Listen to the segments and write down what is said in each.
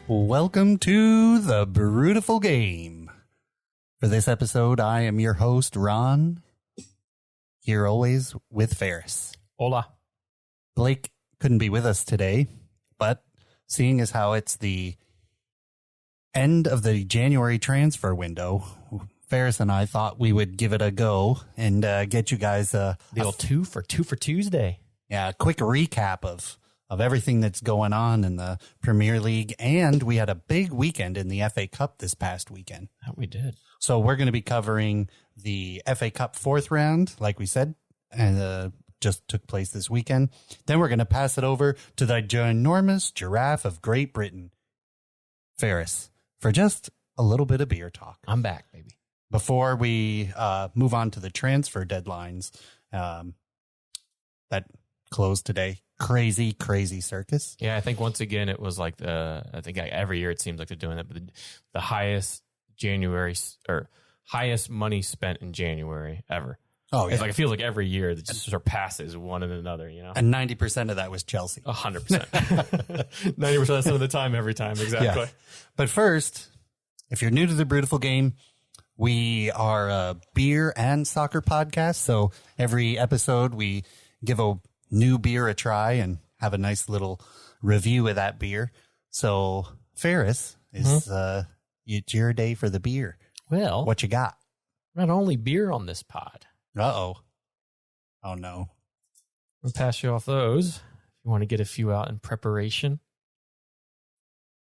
Welcome to the Beautiful Game. For this episode, I am your host, Ron, here always with Ferris. Hola. Blake couldn't be with us today, but seeing as how it's the end of the January transfer window, Ferris and I thought we would give it a go and get you guys the old two for Tuesday. Yeah, a quick recap of everything that's going on in the Premier League. And we had a big weekend in the FA Cup this past weekend. That we did. So we're going to be covering the FA Cup fourth round, like we said, and just took place this weekend. Then we're going to pass it over to the ginormous giraffe of Great Britain, Ferris, for just a little bit of beer talk. I'm back, baby. Before we move on to the transfer deadlines that closed today. Crazy circus. Yeah, I think once again it was like every year it seems like they're doing that, but the highest January or highest money spent in January ever. Oh, yeah. It's like it feels like every year that just surpasses one and another, you know. And 90% of that was Chelsea. 100%. 90% of the time, every time, exactly. Yeah. But first, if you're new to the Beautiful Game, we are a beer and soccer podcast. So every episode we give a new beer a try and have a nice little review of that beer. So Ferris, it's your day for the beer. Well, what you got? Not only beer on this pod. Oh no. I'll pass you off those if you want to get a few out in preparation.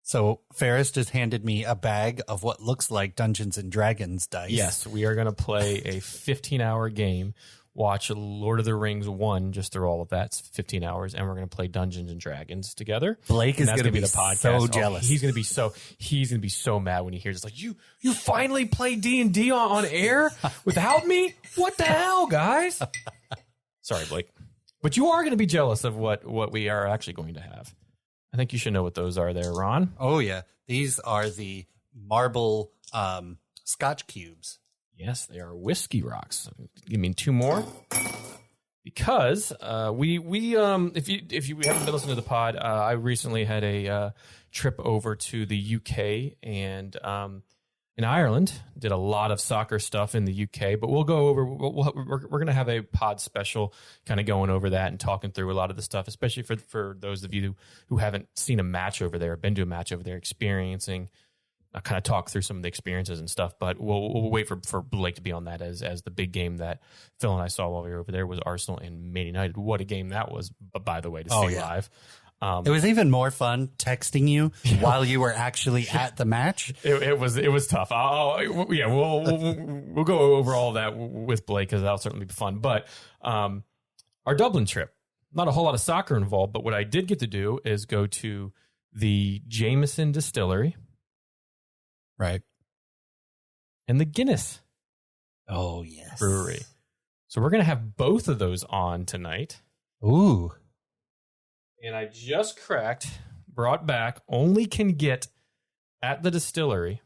So Ferris just handed me a bag of what looks like Dungeons and Dragons dice. Yes, we are going to play a 15-hour game. Watch Lord of the Rings 1 just through all of that. It's 15 hours, and we're going to play Dungeons and Dragons together. Blake is going to be the podcast. So jealous. He's going to be so mad when he hears it's like, you finally play D&D on air without me? What the hell, guys? Sorry, Blake. But you are going to be jealous of what we are actually going to have. I think you should know what those are there, Ron. Oh, yeah. These are the marble Scotch cubes. Yes, they are whiskey rocks. Give me two more, because we if you haven't been listening to the pod, I recently had a trip over to the UK and in Ireland. Did a lot of soccer stuff in the UK, but we'll go over. We're going to have a pod special, kind of going over that and talking through a lot of the stuff, especially for those of you who haven't seen a match over there, been to a match over there, experiencing. I'll kind of talk through some of the experiences and stuff, but we'll wait for Blake to be on that as the big game that Phil and I saw while we were over there was Arsenal and Man United. What a game that was, by the way, to see live. It was even more fun texting you while you were actually at the match. It was tough. We'll go over all that with Blake because that'll certainly be fun. But our Dublin trip, not a whole lot of soccer involved, but what I did get to do is go to the Jameson Distillery. Right. And the Guinness. Oh, yes. Brewery. So we're going to have both of those on tonight. Ooh. And I just brought back, only can get at the distillery,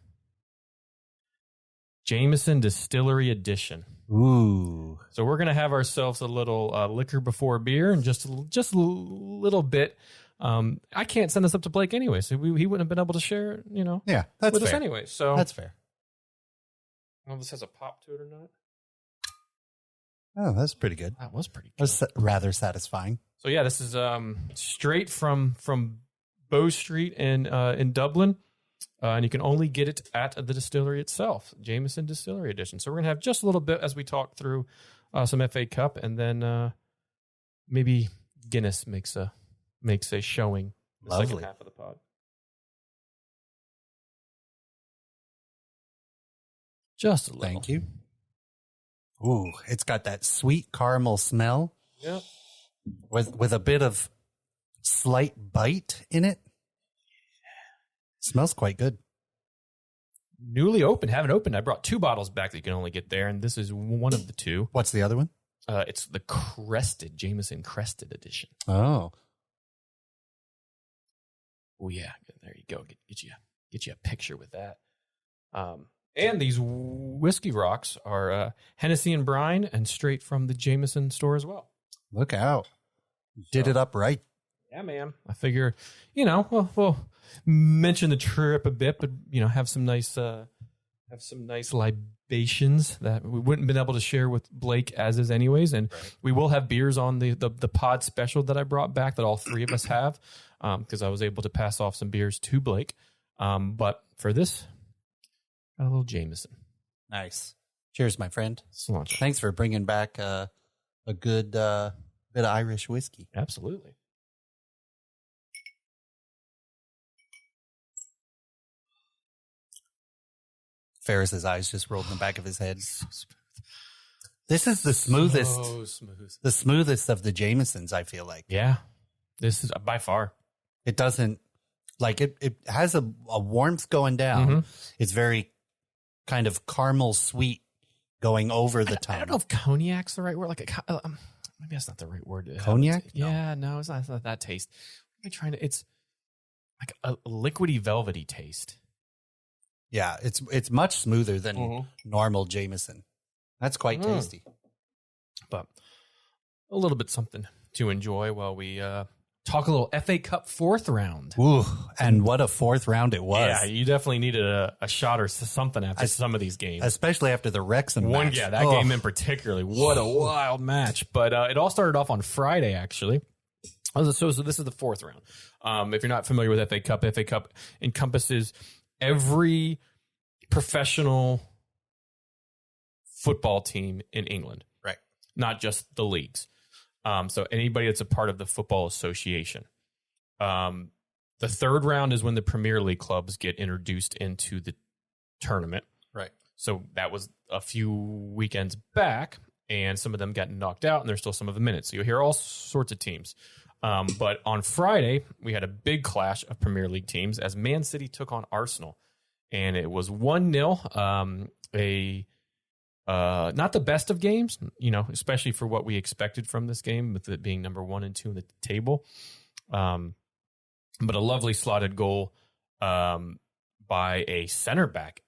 Jameson Distillery Edition. Ooh. So we're going to have ourselves a little liquor before beer and just a little bit. I can't send this up to Blake anyway, so he wouldn't have been able to share, Yeah, that's with fair. us anyway. So that's fair. I don't know if this has a pop to it or not. Oh, that's pretty good. That was pretty good. That's rather satisfying. So yeah, this is straight from Bow Street in Dublin, and you can only get it at the distillery itself, Jameson Distillery Edition. So we're gonna have just a little bit as we talk through some FA Cup, and then maybe Guinness makes a showing the second half of the pod. Just a little. Thank you. Ooh, it's got that sweet caramel smell. Yeah. With a bit of slight bite in it. Smells quite good. Newly opened, haven't opened. I brought 2 bottles back that you can only get there, and this is one of the 2. What's the other one? It's the Jameson Crested Edition. Oh. Oh yeah, there you go. Get you a picture with that. And these whiskey rocks are Hennessy and brine, and straight from the Jameson store as well. Look out! Did it up right. Yeah, man. I figure, we'll mention the trip a bit, but have some nice libations that we wouldn't have been able to share with Blake as is anyways. And we will have beers on the pod special that I brought back that all three of us have, because I was able to pass off some beers to Blake. But for this, got a little Jameson. Nice. Cheers, my friend. So much. Thanks for bringing back a good bit of Irish whiskey. Absolutely. Ferris's eyes just rolled in the back of his head. So smooth. This is the smoothest, so smooth. The smoothest of the Jamesons, I feel like. Yeah, this is by far. It doesn't, like, it has a warmth going down. Mm-hmm. It's very kind of caramel sweet going over the tongue. I don't know if cognac's the right word. Maybe that's not the right word. Cognac? Yeah, no, it's not that taste. It's like a liquidy, velvety taste. Yeah, it's much smoother than normal Jameson. That's quite tasty. But a little bit something to enjoy while we talk a little FA Cup fourth round. Ooh, and what a fourth round it was. Yeah, you definitely needed a shot or something after some of these games. Especially after the Wrexham match. Yeah, that game in particularly. What a wild match. But it all started off on Friday, actually. So this is the fourth round. If you're not familiar with FA Cup encompasses every professional football team in England. Right. Not just the leagues. So anybody that's a part of the Football Association. The third round is when the Premier League clubs get introduced into the tournament. Right. So that was a few weekends back, and some of them got knocked out, and there's still some of them in it. So you'll hear all sorts of teams. But on Friday, we had a big clash of Premier League teams as Man City took on Arsenal. And it was 1-0, not the best of games, especially for what we expected from this game, with it being number 1 and 2 in the table. But a lovely slotted goal by a center back,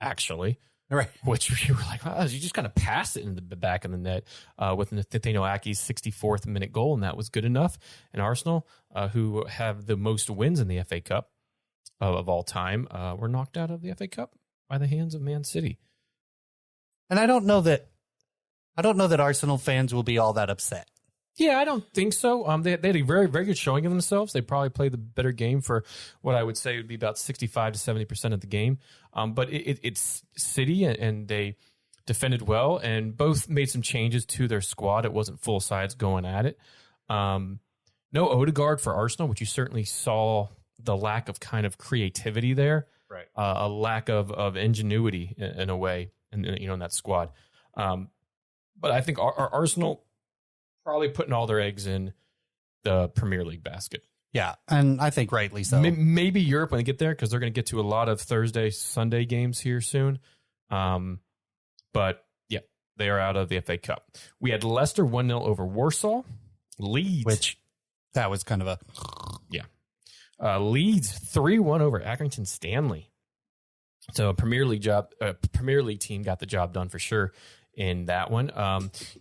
actually. Right. Which you were like, wow, you just kind of passed it in the back of the net with Nathaniel Ake's 64th minute goal, and that was good enough. And Arsenal, who have the most wins in the FA Cup of all time, were knocked out of the FA Cup by the hands of Man City. And I don't know that Arsenal fans will be all that upset. Yeah, I don't think so. They had a very, very good showing of themselves. They probably played the better game for what I would say would be about 65 to 70% of the game. But it's City, and they defended well, and both made some changes to their squad. It wasn't full sides going at it. No Odegaard for Arsenal, which you certainly saw the lack of kind of creativity there. Right. A lack of ingenuity in a way, in that squad. But I think our Arsenal probably putting all their eggs in the Premier League basket. Yeah, and I think rightly so. Maybe Europe when they get there, because they're going to get to a lot of Thursday, Sunday games here soon. But yeah, they are out of the FA Cup. We had Leicester 1-0 over Warsaw. Leeds. Which, that was kind of a... Yeah. Leeds 3-1 over Accrington Stanley. So a Premier League team got the job done for sure in that one.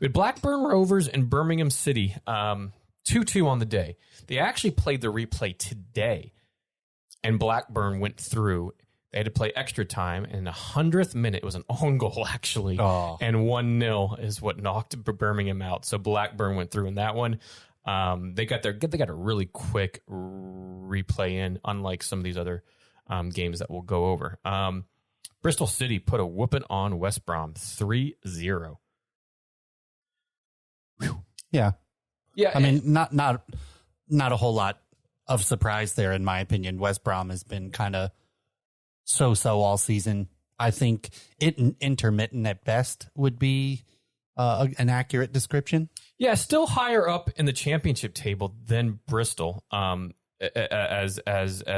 We had Blackburn Rovers and Birmingham City, 2-2 on the day. They actually played the replay today, and Blackburn went through. They had to play extra time, and in the 100th minute, it was an own goal, actually, and 1-0 is what knocked Birmingham out. So Blackburn went through in that one. They got a really quick replay in, unlike some of these other games that we'll go over. Bristol City put a whooping on West Brom 3-0. Yeah. Yeah. I mean, not a whole lot of surprise there, in my opinion. West Brom has been kind of so-so all season. I think intermittent at best would be an accurate description. Yeah, still higher up in the championship table than Bristol. As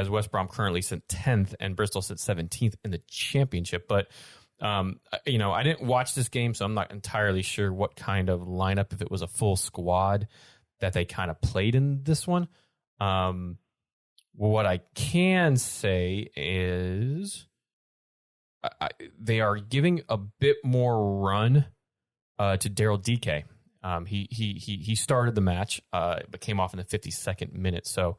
West Brom currently sits 10th and Bristol sits 17th in the championship. But, I didn't watch this game, so I'm not entirely sure what kind of lineup, if it was a full squad that they kind of played in this one. What I can say is they are giving a bit more run to Daryl DK He started the match, but came off in the 52nd minute. So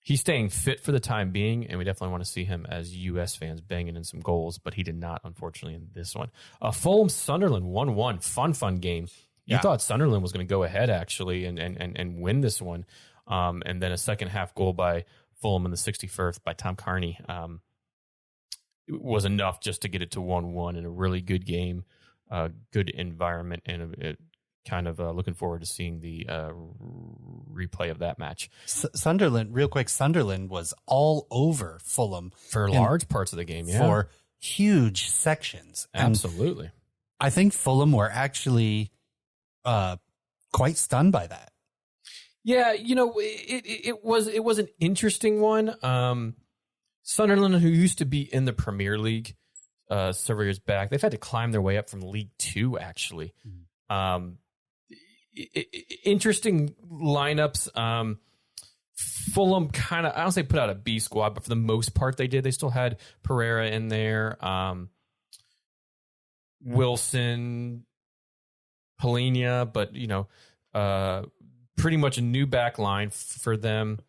he's staying fit for the time being, and we definitely want to see him as U.S. fans banging in some goals, but he did not, unfortunately, in this one. Fulham Sunderland 1-1. Fun game. You thought Sunderland was going to go ahead, actually, and win this one. And then a second half goal by Fulham in the 61st by Tom Carney was enough just to get it to 1-1 in a really good game, good environment, and it kind of looking forward to seeing the replay of that match. Sunderland, real quick, Sunderland was all over Fulham. For large parts of the game, For huge sections. Absolutely. And I think Fulham were actually quite stunned by that. Yeah, it was an interesting one. Sunderland, who used to be in the Premier League several years back, they've had to climb their way up from League Two, actually. Interesting lineups. Fulham kind of, I don't say put out a B squad, but for the most part they did. They still had Pereira in there, Wilson, Polina, but pretty much a new back line for them.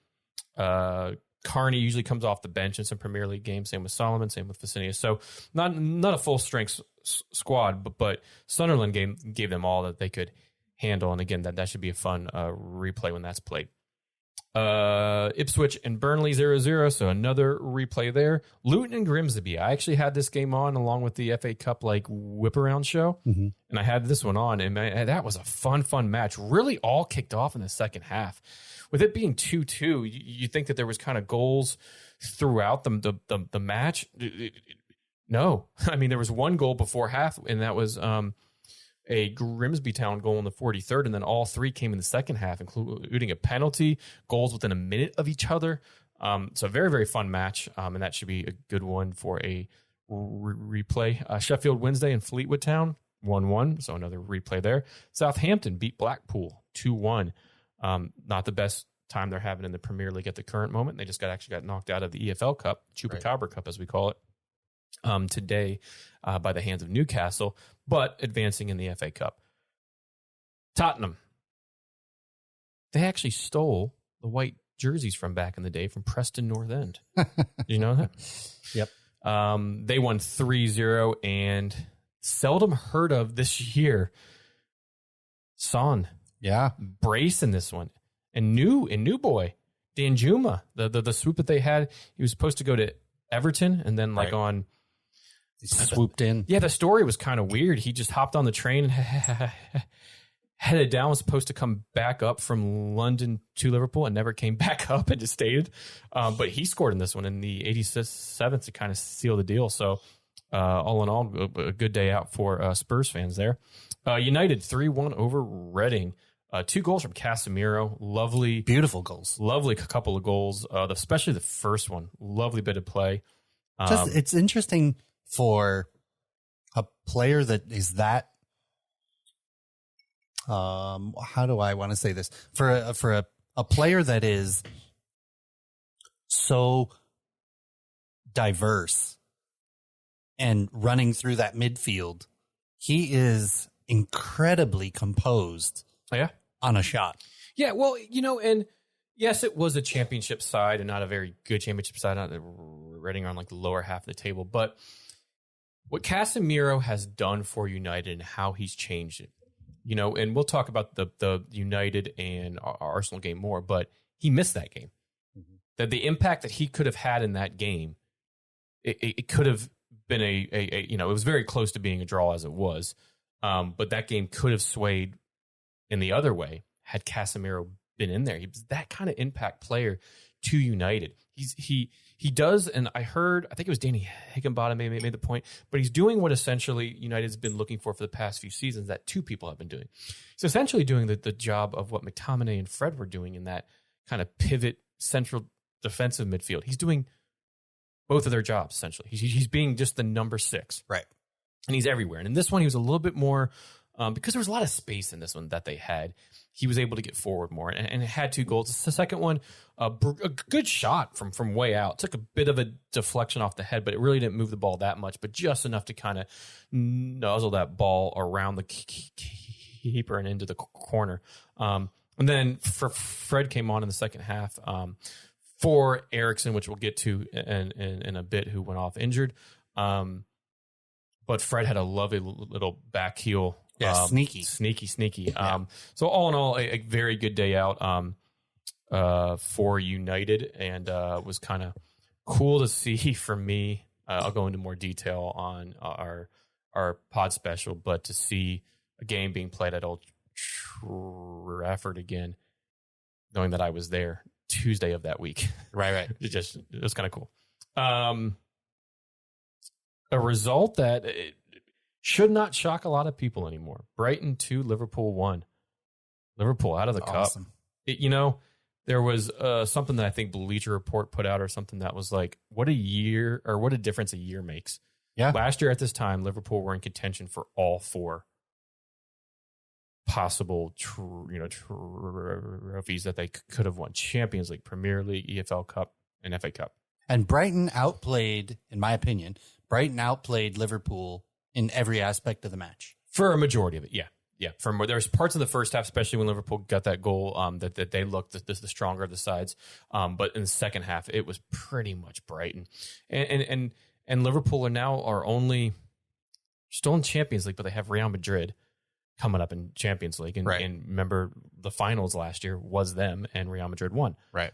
Carney usually comes off the bench in some Premier League games. Same with Solomon, same with Vicinius. So not a full strength squad, but Sunderland gave them all that they could handle. And again, that should be a fun replay when that's played. Ipswich and Burnley 0-0, so another replay there. Luton and Grimsby. I actually had this game on along with the FA Cup whip around show, and I had this one on, and that was a fun match. Really, all kicked off in the second half. With it being 2-2, you think that there was kind of goals throughout the match. No, I mean there was one goal before half, and that was a Grimsby Town goal in the 43rd, and then all three came in the second half, including a penalty, goals within a minute of each other. So a very, very fun match, and that should be a good one for a replay. Sheffield Wednesday and Fleetwood Town, 1-1, so another replay there. Southampton beat Blackpool 2-1. Not the best time they're having in the Premier League at the current moment. They just got knocked out of the EFL Cup, Chupacabra Cup as we call it, today by the hands of Newcastle, but advancing in the FA Cup. Tottenham. They actually stole the white jerseys from back in the day from Preston North End. Do you know that? Yep. They won 3-0, and seldom heard of this year. Son. Yeah. Brace in this one. And new boy, Danjuma, the swoop that they had, he was supposed to go to Everton, and then on... He swooped in. Yeah, the story was kind of weird. He just hopped on the train and headed down, was supposed to come back up from London to Liverpool and never came back up and just stayed. But he scored in this one in the 87th to kind of seal the deal. So all in all, a good day out for Spurs fans there. United 3-1 over Reading. 2 goals from Casemiro. Lovely. Beautiful goals. Lovely couple of goals, especially the first one. Lovely bit of play. It's interesting for a player that is that, how do I want to say this? For a player that is so diverse and running through that midfield, he is incredibly composed. Yeah. On a shot. Yeah, well, and yes, it was a championship side and not a very good championship side. Not Reading on the lower half of the table, but what Casemiro has done for United and how he's changed it, and we'll talk about the United and Arsenal game more, but he missed that game. Mm-hmm. That the impact that he could have had in that game, it could have been it was very close to being a draw as it was, but that game could have swayed in the other way had Casemiro been in there. He was that kind of impact player to United. He does, and I think it was Danny Higginbottom made the point, but he's doing what essentially United's been looking for the past few seasons that 2 people have been doing. He's essentially doing the job of what McTominay and Fred were doing in that kind of pivot central defensive midfield. He's doing both of their jobs, essentially. He's being just the number 6. Right. And he's everywhere. And in this one, he was a little bit more... because there was a lot of space in this one that they had, he was able to get forward more and it had 2 goals. The second one, a good shot from way out. Took a bit of a deflection off the head, but it really didn't move the ball that much, but just enough to kind of nuzzle that ball around the keeper and into the corner. And then Fred came on in the second half for Erickson, which we'll get to in a bit, who went off injured. But Fred had a lovely little back heel. Yeah, sneaky. Yeah. So all in all, a very good day out for United, and was kind of cool to see for me. I'll go into more detail on our pod special, but to see a game being played at Old Trafford again, knowing that I was there Tuesday of that week. Right. It was kind of cool. A result that should not shock a lot of people anymore. Brighton 2, Liverpool 1. Liverpool out of the cup. There was something that I think Bleacher Report put out or something that was like, what a difference a year makes. Yeah. Last year at this time, Liverpool were in contention for all 4 possible trophies that they could have won: Champions League, Premier League, EFL Cup, and FA Cup. And Brighton outplayed, in my opinion, Liverpool in every aspect of the match. For a majority of it, yeah. Yeah, there's parts of the first half, especially when Liverpool got that goal, that they looked the stronger of the sides. But in the second half, it was pretty much Brighton, and Liverpool are only still in Champions League, but they have Real Madrid coming up in Champions League, and, right. and remember the finals last year was them, and Real Madrid won. Right.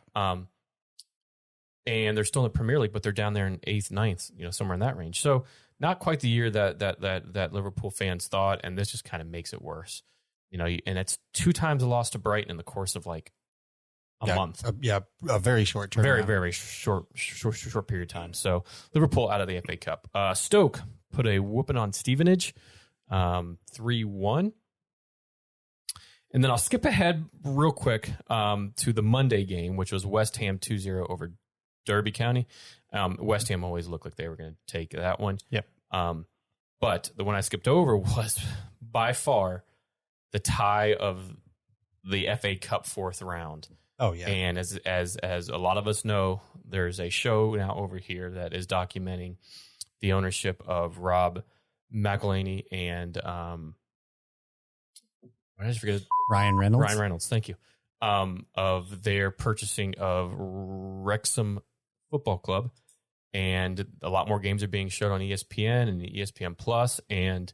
And they're still in the Premier League, but they're down there in 8th, 9th, somewhere in that range. So not quite the year that Liverpool fans thought, and this just kind of makes it worse. And it's 2 times a loss to Brighton in the course of like a month. A very short term. Very, very short period of time. So Liverpool out of the FA Cup. Stoke put a whooping on Stevenage, 3-1. And then I'll skip ahead real quick to the Monday game, which was West Ham 2-0 over Derby County. West Ham always looked like they were going to take that one. Yep. But the one I skipped over was by far the tie of the FA Cup 4th round. Oh yeah. And as a lot of us know, there's a show now over here that is documenting the ownership of Rob McElhenney and I just forget Ryan Reynolds. Ryan Reynolds, thank you. Of their purchasing of Wrexham Football Club, and a lot more games are being showed on ESPN and ESPN Plus, and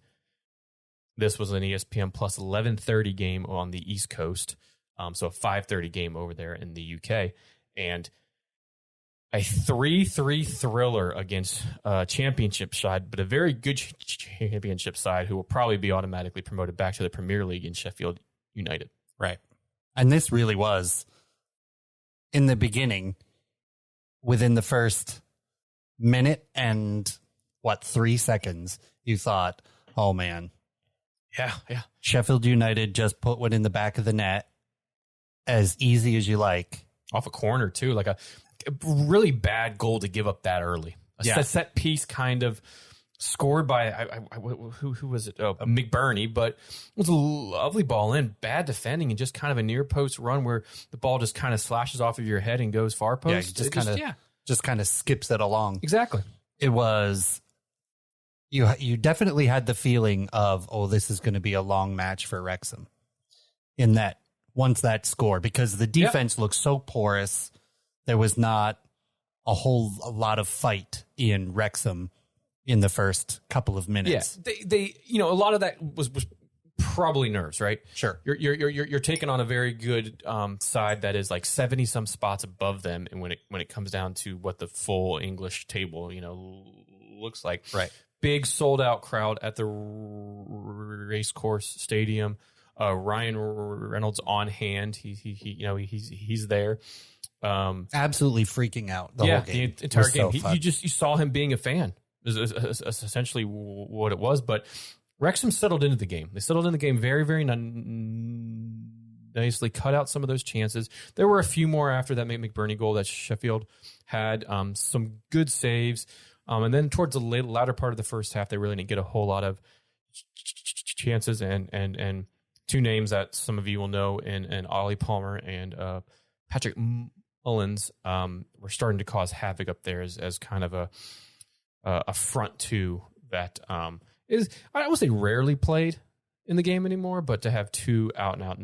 this was an ESPN Plus 11:30 game on the East Coast, so a 5:30 game over there in the UK, and a 3-3 thriller against a championship side, but a very good championship side who will probably be automatically promoted back to the Premier League in Sheffield United. Right. And this really was, in the beginning, within the first minute and 3 seconds, you thought, oh man. Yeah. Sheffield United just put one in the back of the net as easy as you like. Off a corner, too. Like a really bad goal to give up that early. A set piece kind of scored by, who was it? Oh, McBurney, but it was a lovely ball in, bad defending, and just kind of a near post run where the ball just kind of slashes off of your head and goes far post. Just kind of skips it along. Exactly. It was, you definitely had the feeling of, oh, this is going to be a long match for Wrexham in that, once that score, because the defense looked so porous. There was not a lot of fight in Wrexham in the first couple of minutes. Yeah, they a lot of that was probably nerves, right? Sure. You're taking on a very good side that is like 70 some spots above them, and when it comes down to what the full English table looks like, right? Big sold out crowd at the Racecourse Stadium. Ryan Reynolds on hand. He's there. Absolutely freaking out the whole game. The entire game. You saw him being a fan. Is essentially what it was. But Wrexham settled into the game. They settled in the game very, very nicely. Cut out some of those chances. There were a few more after that McBurney goal that Sheffield had. Some good saves. And then towards the latter part of the first half, they really didn't get a whole lot of chances. And two names that some of you will know in Ollie Palmer and Patrick Mullins were starting to cause havoc up there as kind of a front two that is, I would say, rarely played in the game anymore, but to have two out and out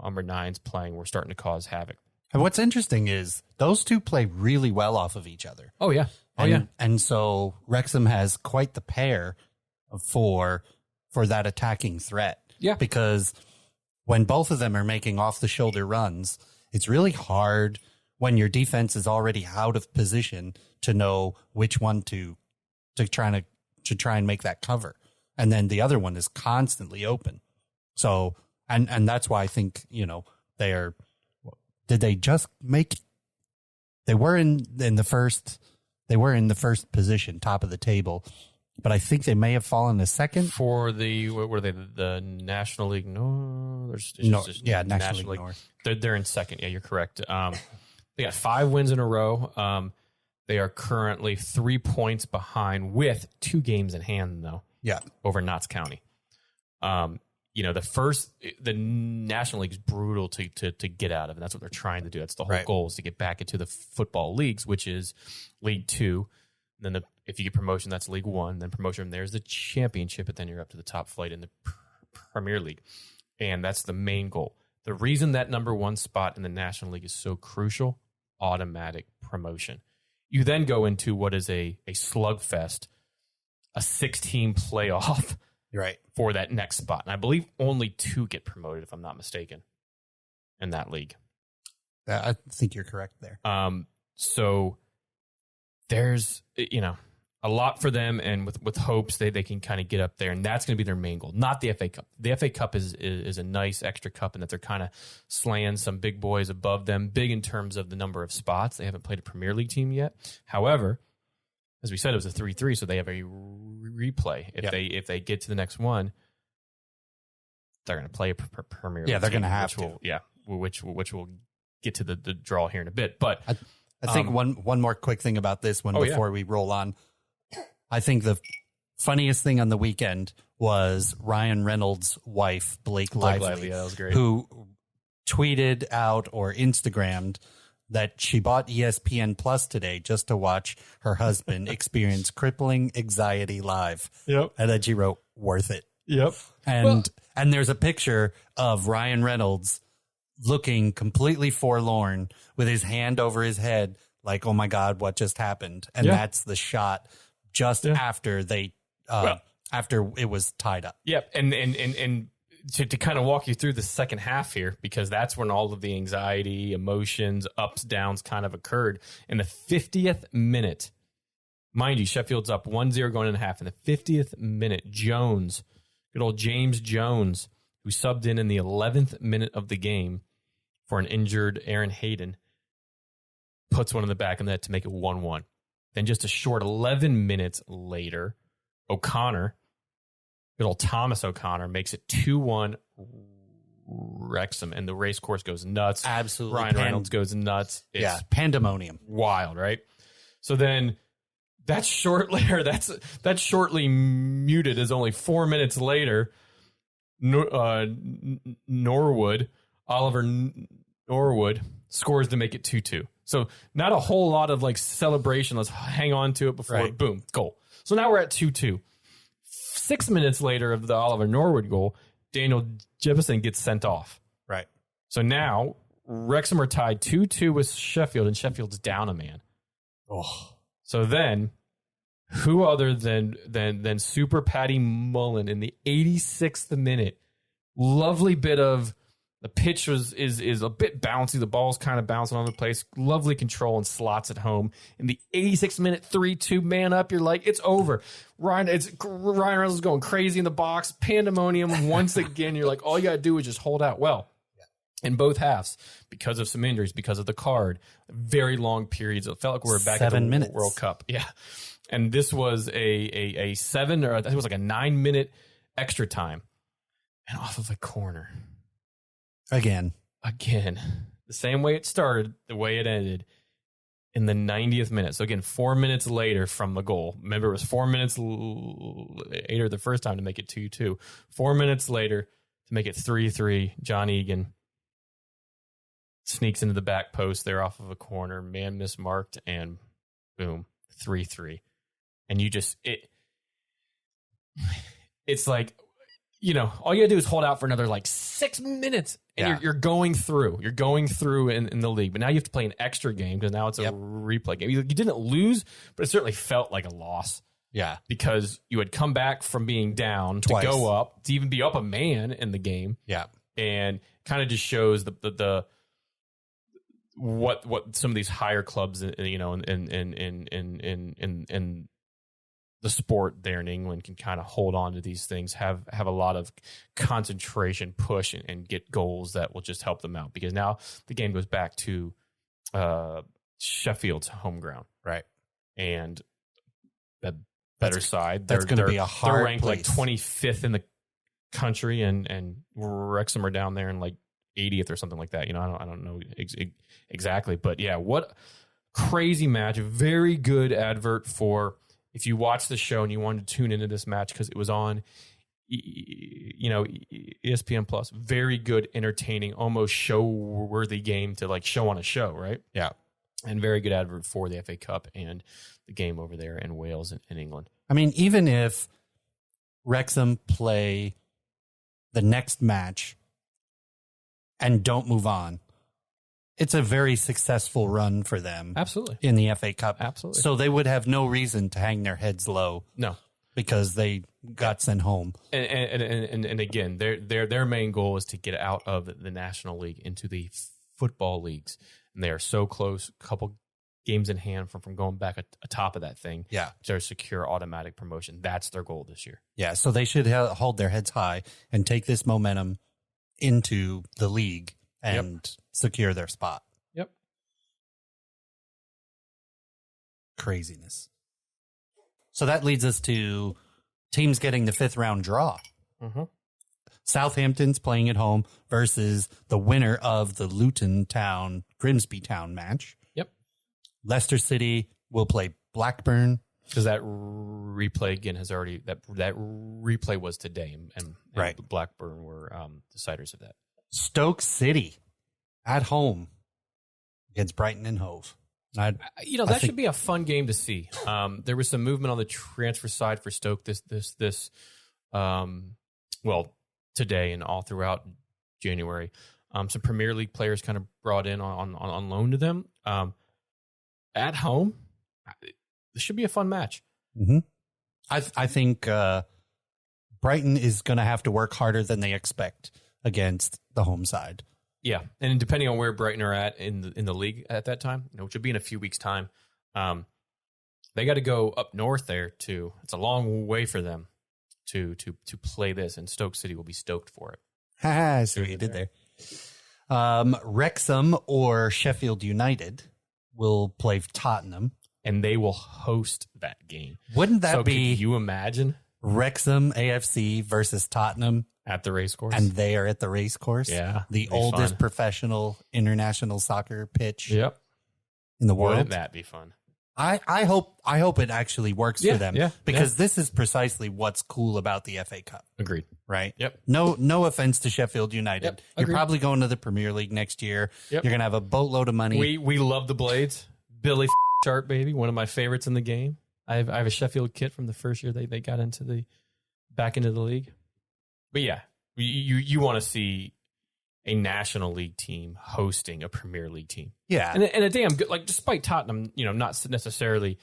number 9s playing, we're starting to cause havoc. And what's interesting is those two play really well off of each other. Oh, yeah. And so Wrexham has quite the pair for that attacking threat. Yeah. Because when both of them are making off-the-shoulder runs, it's really hard when your defense is already out of position to know which one to try and make that cover. And then the other one is constantly open. So, and that's why I think, they were in the first position, top of the table, but I think they may have fallen to second for what were they? The National League North? National League North. They're in second. Yeah, you're correct. They got 5 wins in a row. They are currently 3 points behind with 2 games in hand, though. Yeah, over Notts County. The National League is brutal to get out of, and that's what they're trying to do. That's the whole goal, is to get back into the football leagues, which is League 2. Then if you get promotion, that's League 1. Then promotion from there is the Championship, but then you're up to the top flight in the Premier League, and that's the main goal. The reason that number 1 spot in the National League is so crucial: automatic promotion. You then go into what is a slugfest, a 16 playoff. Right. For that next spot. And I believe only 2 get promoted, if I'm not mistaken, in that league. I think you're correct there. So there's, a lot for them, and with hopes they can kind of get up there, and that's going to be their main goal, not the FA Cup. The FA Cup is a nice extra cup in that they're kind of slaying some big boys above them, big in terms of the number of spots. They haven't played a Premier League team yet. However, as we said, it was a 3-3, so they have a replay. If they get to the next one, they're going to play a Premier League. Yeah, they're going to have to. Which we'll get to the draw here in a bit. But I think one more quick thing about this one before we roll on. I think the funniest thing on the weekend was Ryan Reynolds' wife, Blake Lively, that was great, who tweeted out or Instagrammed that she bought ESPN Plus today just to watch her husband experience crippling anxiety live. Yep. And then she wrote, "Worth it." Yep. And there's a picture of Ryan Reynolds looking completely forlorn with his hand over his head, like, "Oh my God, what just happened?" And that's the shot just after after it was tied up. Yep. And to kind of walk you through the second half here, because that's when all of the anxiety, emotions, ups, downs kind of occurred. In the 50th minute, mind you, Sheffield's up 1-0 going in half. In the 50th minute, Jones, good old James Jones, who subbed in the 11th minute of the game for an injured Aaron Hayden, puts one in the back of the net to make it 1-1. Then just a short 11 minutes later, O'Connor, good old Thomas O'Connor, makes it 2-1 Wrexham, and the race course goes nuts. Absolutely. Ryan Reynolds goes nuts. It's pandemonium. Wild, right? So then that's shortly muted as only 4 minutes later, Oliver Norwood scores to make it 2-2. So not a whole lot of celebration. Let's hang on to it before boom, goal. So now we're at 2-2. 6 minutes later of the Oliver Norwood goal, Daniel Jefferson gets sent off. Right. So now Wrexham are tied 2-2 with Sheffield, and Sheffield's down a man. Oh. So then, who other than Super Paddy Mullen in the 86th minute? Lovely bit of the pitch is a bit bouncy. The ball's kind of bouncing all over the place. Lovely control and slots at home. In the 86th minute, 3-2 man up. You're like, it's over. Ryan Reynolds is going crazy in the box. Pandemonium once again. You're like, all you got to do is just hold out. Well, in both halves, because of some injuries, because of the card, very long periods. It felt like we were back 7 at the minutes. World Cup. Yeah. And this was a 7, or I think it was like a 9-minute extra time. And off of a corner. Again, the same way it started, the way it ended in the 90th minute. So again, 4 minutes later from the goal. Remember, it was 4 minutes later the first time to make it 2-2. 4 minutes later to make it 3-3. John Egan sneaks into the back post there off of a corner. Man mismarked, and boom, 3-3. And you just, it's like, all you gotta do is hold out for another like 6 minutes, and you're going through. You're going through in the league, but now you have to play an extra game because now it's a replay game. You didn't lose, but it certainly felt like a loss. Yeah, because you had come back from being down Twice. to go up to even be up a man in the game. Yeah, and kind of just shows the what some of these higher clubs, in the sport there in England can kind of hold on to these things, have a lot of concentration, push, and get goals that will just help them out, because now the game goes back to Sheffield's home ground. Right. And the better side. That's going to be a hard They're ranked place. like 25th in the country, and Wrexham are down there in like 80th or something like that. I don't know exactly, but yeah, what crazy match. A very good advert for if you watch the show and you wanted to tune into this match because it was on, ESPN Plus. Very good, entertaining, almost show-worthy game to like show on a show, right? Yeah. And very good advert for the FA Cup and the game over there in Wales and in England. I mean, even if Wrexham play the next match and don't move on, it's a very successful run for them. Absolutely. In the FA Cup. Absolutely. So they would have no reason to hang their heads low. No. Because they got sent home. And again, their main goal is to get out of the National League into the football leagues. And they are so close, a couple games in hand from going back atop of that thing. Yeah. To secure automatic promotion. That's their goal this year. Yeah, so they should hold their heads high and take this momentum into the league and secure their spot. Yep. Craziness. So that leads us to teams getting the 5th round draw. Mm-hmm. Southampton's playing at home versus the winner of the Luton Town Grimsby Town match. Yep. Leicester City will play Blackburn. Because that replay again has already that replay was today, and right. Blackburn were deciders of that. Stoke City at home against Brighton and Hove. That should be a fun game to see. There was some movement on the transfer side for Stoke today and all throughout January. Some Premier League players kind of brought in on loan to them. At home, this should be a fun match. Mm-hmm. I think Brighton is going to have to work harder than they expect against the home side. Yeah, and depending on where Brighton are at in the league at that time, which will be in a few weeks' time, they got to go up north there too. It's a long way for them to play this, and Stoke City will be stoked for it. I see what you did there. Wrexham or Sheffield United will play Tottenham, and they will host that game. Wouldn't that be? Can you imagine Wrexham AFC versus Tottenham? At the race course. And they are at the race course. Yeah. The oldest professional international soccer pitch in the world. Wouldn't that be fun? I hope it actually works for them. Yeah. Because this is precisely what's cool about the FA Cup. Agreed. Right? Yep. No offense to Sheffield United. Yep. You're Agreed. probably going to the Premier League next year. Yep. You're going to have a boatload of money. We love the Blades. Billy Sharp, baby. One of my favorites in the game. I have a Sheffield kit from the first year they got back into the league. But yeah. You want to see a National League team hosting a Premier League team. Yeah. And a damn good, like, despite Tottenham, not necessarily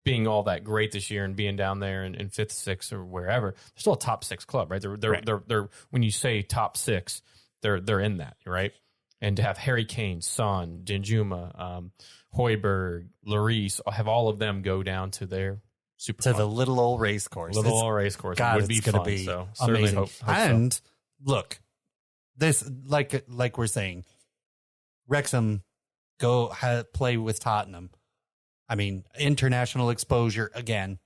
being all that great this year and being down there in 5th, 6th, or wherever, they're still a top 6 club, right? They're when you say top 6, they're in that, right? And to have Harry Kane, Son, Danjuma, Højbjerg, Lloris, have all of them go down to their the little old race course. Little old race course. God, would be it's going to fun, be so amazing. Hope and so. Look, this like we're saying, Wrexham play with Tottenham. I mean, international exposure again,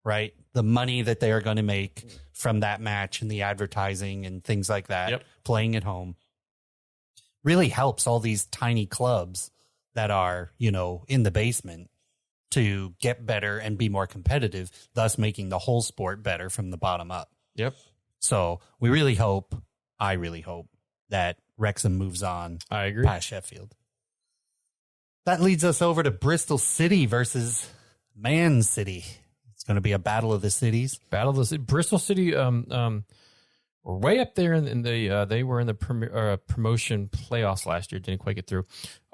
right? The money that they are going to make from that match and the advertising and things like that, playing at home, really helps all these tiny clubs that are, in the basement to get better and be more competitive, thus making the whole sport better from the bottom up. Yep. So I really hope that Wrexham moves on. I agree. Past Sheffield. That leads us over to Bristol City versus Man City. It's going to be a battle of the cities. Bristol City, were way up there in the they were in the promotion playoffs last year. Didn't quite get through,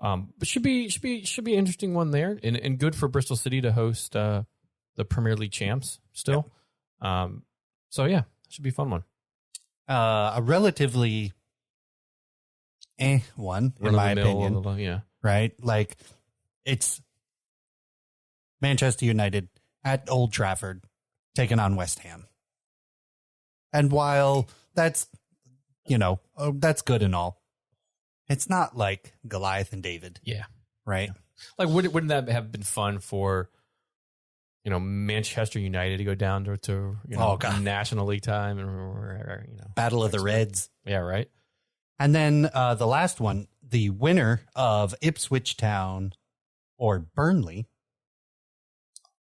but should be an interesting one there, and good for Bristol City to host the Premier League champs still. Yep. So yeah, should be a fun one. A relatively one in my opinion. Yeah, right. Like it's Manchester United at Old Trafford taking on West Ham, and while that's that's good and all, it's not like Goliath and David. Yeah, right. Yeah. Like wouldn't that have been fun for Manchester United to go down to National League time and Battle of the Reds. Yeah, right. And then the last one, the winner of Ipswich Town or Burnley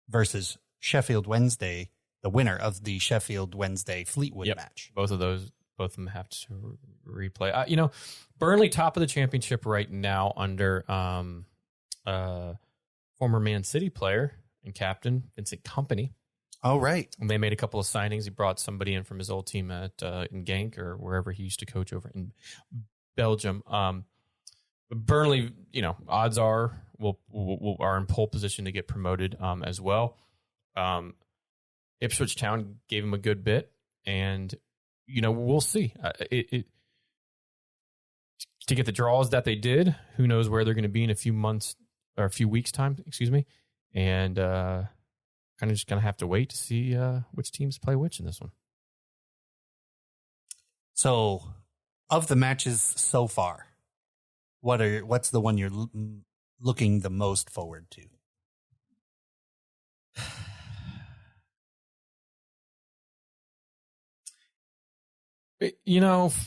versus Sheffield Wednesday, the winner of the Sheffield Wednesday Fleetwood match. Both of them have to replay. Burnley top of the championship right now under former Man City player and captain Vincent Kompany. Oh, right. And they made a couple of signings. He brought somebody in from his old team at in Genk or wherever he used to coach over in Belgium. Burnley, odds are are in pole position to get promoted as well. Ipswich Town gave him a good bit, and we'll see. To get the draws that they did, who knows where they're going to be in a few months or a few weeks' time? Excuse me, and kind of just going to have to wait to see which teams play which in this one. So, of the matches so far, what's the one you're looking the most forward to?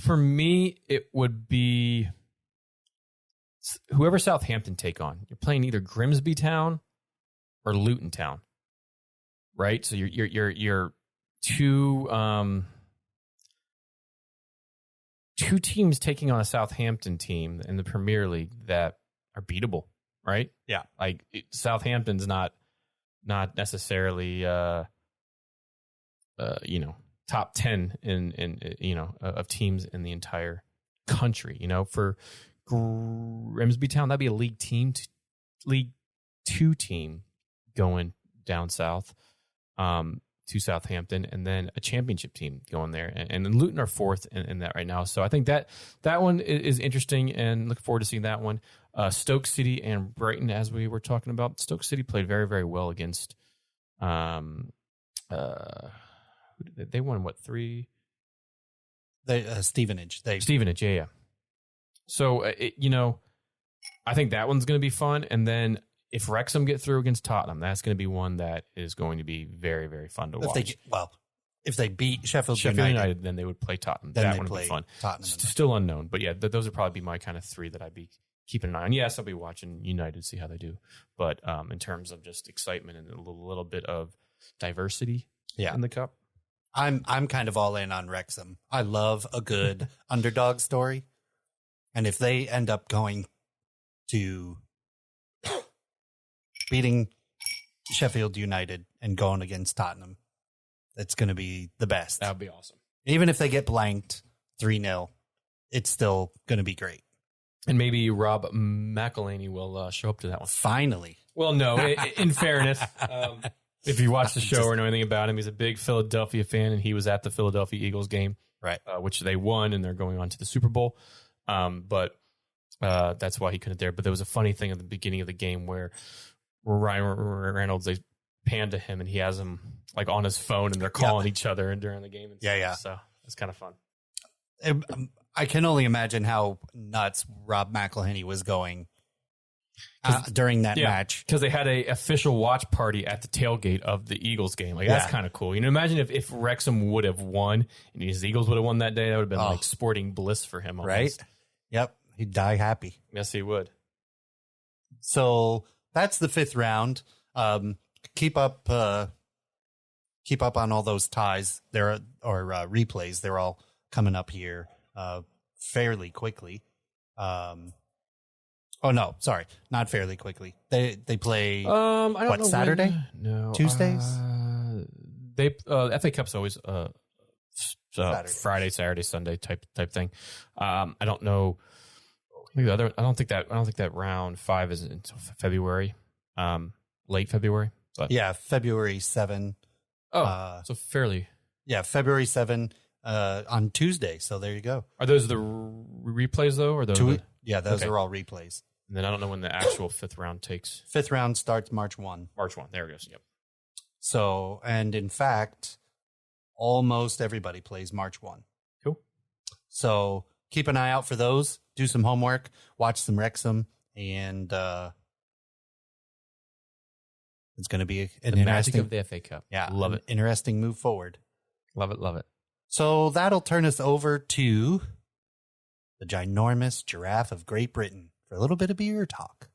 For me, it would be whoever Southampton take on. You're playing either Grimsby Town or Luton Town, right? So you're two teams taking on a Southampton team in the Premier League that are beatable, right? Yeah, like Southampton's not necessarily top 10 in of teams in the entire country. For Grimsby Town, that'd be a League 2 team going down south to Southampton, and then a championship team going there. And then Luton are fourth in that right now. So I think that one is interesting, and look forward to seeing that one. Stoke City and Brighton, as we were talking about. Stoke City played very, very well against they won 3? Stevenage. Stevenage, yeah. So I think that one's going to be fun. And then if Wrexham get through against Tottenham, that's going to be one that is going to be very, very fun to watch. If they beat Sheffield United, then they would play Tottenham. Then that one would be fun. Tottenham. Still unknown, but yeah, those would probably be my kind of 3 that I'd be keeping an eye on. Yes, I'll be watching United, see how they do. But in terms of just excitement and a little bit of diversity in the cup. I'm kind of all in on Wrexham. I love a good underdog story. And if they end up going to beating Sheffield United and going against Tottenham, it's going to be the best. That would be awesome. Even if they get blanked 3-0, it's still going to be great. And maybe Rob McElhaney will show up to that one. Finally. Well, no, in fairness, if you watch the show or know anything about him, he's a big Philadelphia fan, and he was at the Philadelphia Eagles game, right? Which they won, and they're going on to the Super Bowl. But that's why he couldn't there. But there was a funny thing at the beginning of the game where Ryan Reynolds, they panned to him, and he has him like on his phone, and they're calling each other during the game. And stuff. Yeah. So it's kind of fun. I can only imagine how nuts Rob McElhenney was going during that match, because they had a official watch party at the tailgate of the Eagles game. Like that's kind of cool. Imagine if Wrexham would have won and his Eagles would have won that day. That would have been like sporting bliss for him, almost. Right? Yep, he'd die happy. Yes, he would. So that's the 5th round. Keep up on all those ties there or replays. They're all coming up here fairly quickly. Oh no, sorry, not fairly quickly. They play I don't know Saturday? No, Tuesdays. They FA Cup's always So Friday, Saturday, Sunday type thing. I don't know. I don't think that round 5 is until February, late February. But Yeah, February 7. So fairly. Yeah, February 7 on Tuesday. So there you go. Are those the replays though, or those? Those are all replays. And then I don't know when the actual 5th round takes. 5th round starts March 1. March 1. There it goes. Yep. So, and in fact, almost everybody plays March 1. Cool. So keep an eye out for those. Do some homework. Watch some Wrexham, and it's going to be an magic of the FA Cup. Yeah, love it. Interesting move forward. Love it. So that'll turn us over to the ginormous giraffe of Great Britain for a little bit of beer talk.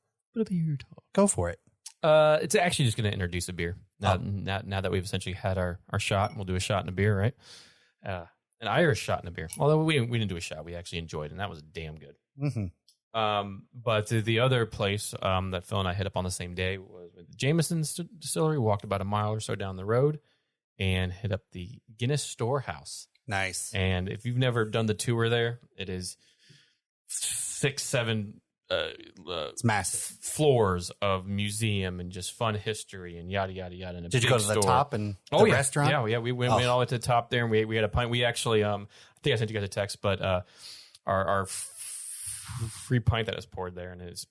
Go for it. It's actually just going to introduce a beer. Now that we've essentially had our shot, we'll do a shot and a beer, right? An Irish shot and a beer. Although we didn't do a shot, we actually enjoyed it, and that was damn good. Mm-hmm. But the other place that Phil and I hit up on the same day was with Jameson Distillery. Walked about a mile or so down the road and hit up the Guinness Storehouse. Nice. And if you've never done the tour there, it is 6-7 it's massive floors of museum and just fun history and yada yada yada. And did you go to the top and the restaurant? Yeah, we went all the way to the top there, and we had a pint. We actually, I think I sent you guys a text, but our free pint that is poured there, and it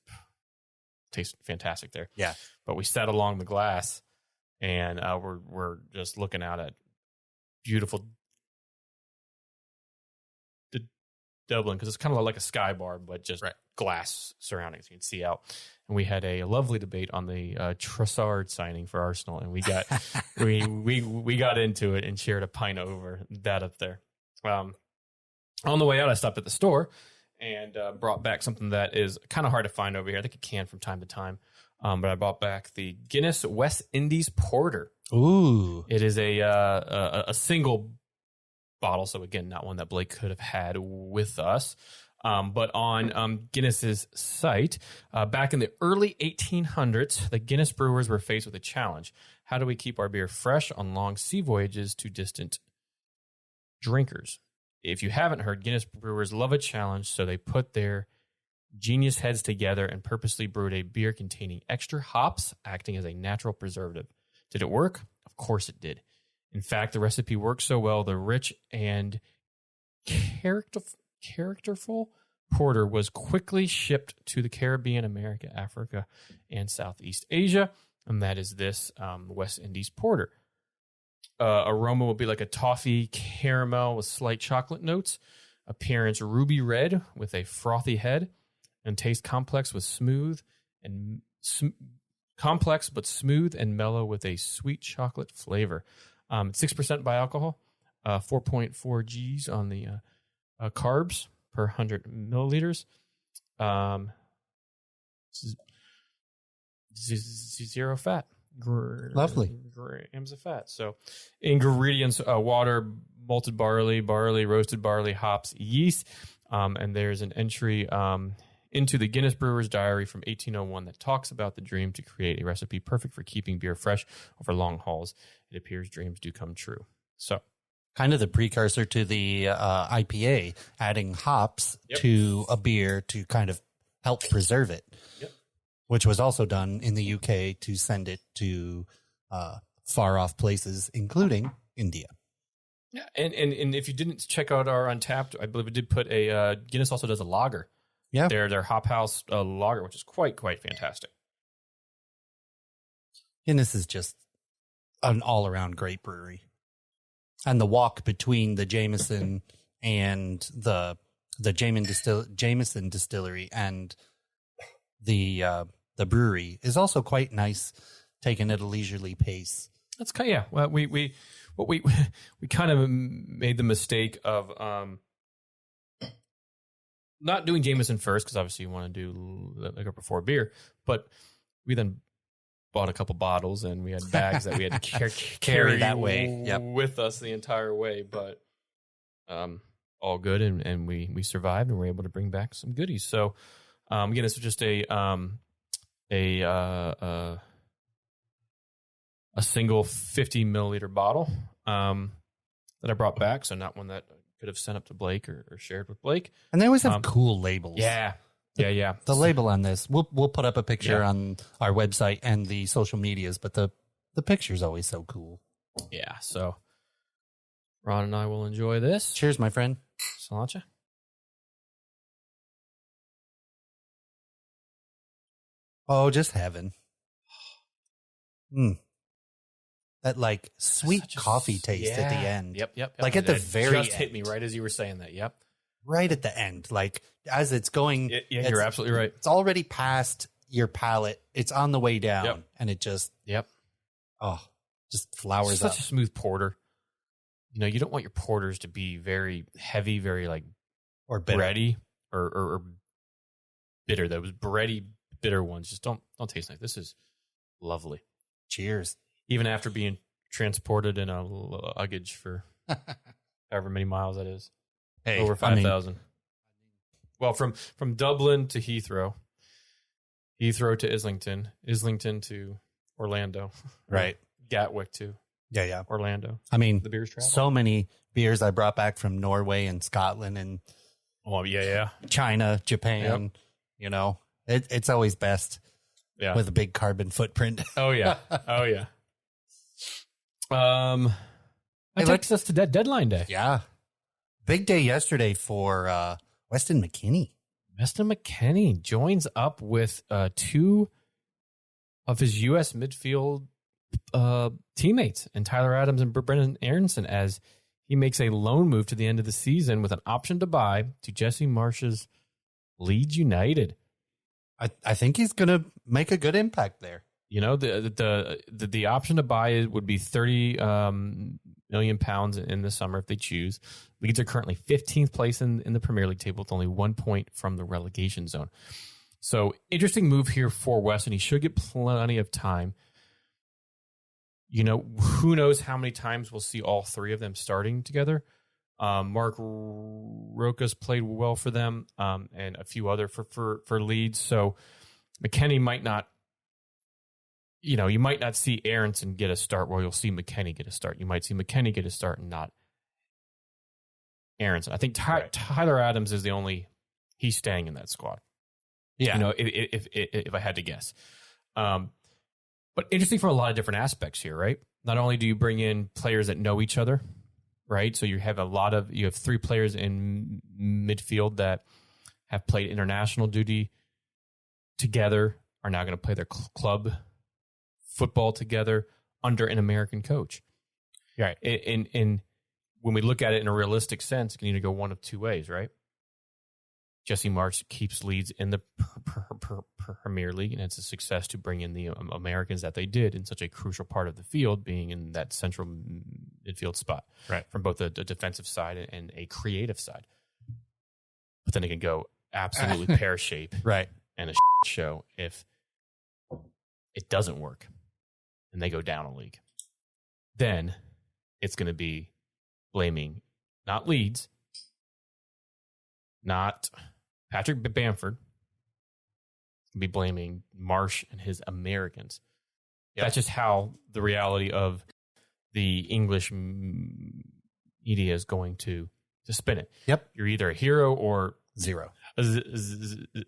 tastes fantastic there. Yeah, but we sat along the glass, and we're just looking out at beautiful Dublin, because it's kind of like a sky bar, but just glass surroundings. You can see out. And we had a lovely debate on the Trossard signing for Arsenal, and we got we got into it and shared a pint over that up there. On the way out, I stopped at the store and brought back something that is kind of hard to find over here. I think it can from time to time, but I brought back the Guinness West Indies Porter. Ooh, it is a single bottle, so again, not one that Blake could have had with us. But on Guinness's site, back in the early 1800s, the Guinness brewers were faced with a challenge. How do we keep our beer fresh on long sea voyages to distant drinkers? If you haven't heard, Guinness brewers love a challenge, so they put their genius heads together and purposely brewed a beer containing extra hops, acting as a natural preservative. Did it work? Of course it did. In fact, the recipe worked so well, the rich and characterful porter was quickly shipped to the Caribbean, America, Africa, and Southeast Asia, and that is this West Indies Porter. Aroma will be like a toffee caramel with slight chocolate notes. Appearance ruby red with a frothy head, and taste complex but smooth and mellow with a sweet chocolate flavor. 6% by alcohol, 4.4 Gs on the carbs per 100 milliliters. Zero fat. Lovely. Grams of fat. So ingredients, water, malted barley, roasted barley, hops, yeast. And there's an entry into the Guinness Brewer's Diary from 1801 that talks about the dream to create a recipe perfect for keeping beer fresh over long hauls. It appears dreams do come true. So, kind of the precursor to the IPA, adding hops to a beer to kind of help preserve it, which was also done in the UK to send it to far off places, including India. Yeah, and if you didn't check out our Untapped, I believe it did put a Guinness also does a lager. Yeah, their Hop House lager, which is quite fantastic. Guinness is just an all around great brewery, and the walk between the Jameson and the Jameson distillery and the brewery is also quite nice, taken at a leisurely pace. That's kind of, well, we kind of made the mistake of not doing Jameson first, because obviously you want to do liquor before beer, but we then bought a couple bottles and we had bags that we had to carry that way with us the entire way, but all good, and we survived and were able to bring back some goodies. So again, this was just a single 50 milliliter bottle that that I brought back, so not one that I could have sent up to Blake or shared with Blake. And they always have cool labels. Yeah. The label on this, we'll put up a picture on our website and the social medias, but the picture's always so cool. Yeah, so Ron and I will enjoy this. Cheers, my friend. Sláinte. Oh, just heaven. That like sweet coffee taste at the end. Yep. Like at the very just end. hit me right as you were saying that. Yep. Right at the end. Like as it's going. Yeah, you're absolutely right. It's already past your palate. It's on the way down. Yep. And it just, Yep. just flowers Such up. a smooth porter. You know, you don't want your porters to be very heavy, very like Or bitter. bready or bitter. Those bready, bitter ones just don't taste nice. This is lovely. Cheers. Even after being transported in a luggage for however many miles that is. Hey, Over 5,000. Well, from Dublin to Heathrow to Islington, Islington to Orlando. Right. Gatwick to Yeah. Orlando. I mean, The beers travel. so many beers I brought back from Norway and Scotland and Yeah. China, Japan. You know, it's always best Yeah. with a big carbon footprint. Oh yeah. That takes us to deadline day. Yeah. Big day yesterday for Weston McKennie. Weston McKennie joins up with two of his U.S. midfield teammates, and Tyler Adams and Brendan Aronson, as he makes a loan move to the end of the season with an option to buy to Jesse Marsh's Leeds United. I think he's going to make a good impact there. You know, the option to buy would be £30 million in the summer if they choose. Leeds are currently 15th place in the Premier League table with only 1 point from the relegation zone. So interesting move here for Weston. He should get plenty of time. You know, who knows how many times we'll see all three of them starting together. Mark Roca's played well for them, and a few other for Leeds. So McKennie might not, you know, you might not see Aronson get a start where you'll see McKennie get a start. You might see McKennie get a start and not Aronson. I think Tyler Adams is the only, he's staying in that squad. Yeah. You know, if I had to guess. But interesting from a lot of different aspects here, right? Not only do you bring in players that know each other, right? So you have three players in midfield that have played international duty together, are now going to play their club football together under an American coach. Right. And when we look at it in a realistic sense, it can either go one of two ways, right? Jesse Marsh keeps Leeds in the Premier League, and it's a success to bring in the Americans that they did in such a crucial part of the field, being in that central midfield spot, right, from both the defensive side and a creative side. But then it can go absolutely pear-shaped, right, and a show if it doesn't work and they go down a league. Then it's going to be blaming not Leeds, not Patrick Bamford, be blaming Marsh and his Americans. Yep. That's just how the reality of the English media is going to spin it. Yep. You're either a hero or zero.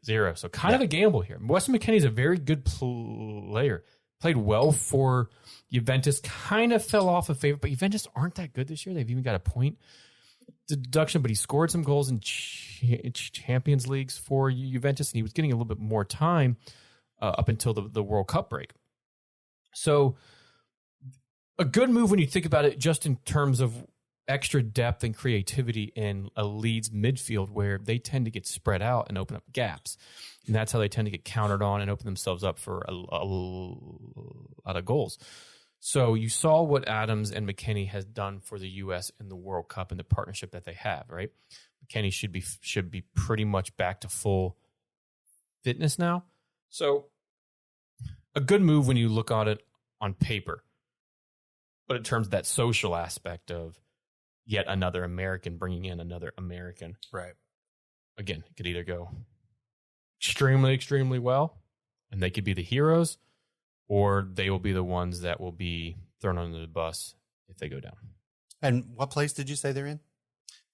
Zero. So kind of a gamble here. Weston McKennie is a very good player. Played well for Juventus. Kind of fell off a favorite, but Juventus aren't that good this year. They've even got a point deduction, but he scored some goals in Champions Leagues for Juventus, and he was getting a little bit more time up until the World Cup break. So a good move when you think about it just in terms of extra depth and creativity in a Leeds midfield where they tend to get spread out and open up gaps. And that's how they tend to get countered on and open themselves up for a lot of goals. So you saw what Adams and McKennie has done for the U.S. in the World Cup and the partnership that they have, right? McKennie should be pretty much back to full fitness now. So a good move when you look at it on paper. But in terms of that social aspect of yet another American bringing in another American. Right. Again, it could either go extremely, extremely well, and they could be the heroes, or they will be the ones that will be thrown under the bus if they go down. And what place did you say they're in?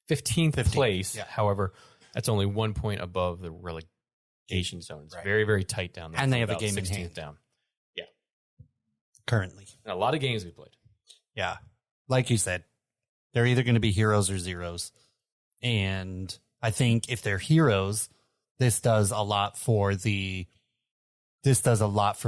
15th 15th, place. yeah. However, that's only 1 point above the relegation zone. It's very, very tight down there. And they have a about game in 16th hand. down. Yeah. Currently. And a lot of games we played. Yeah. Like you said, they're either going to be heroes or zeros. And I think if they're heroes, this does a lot for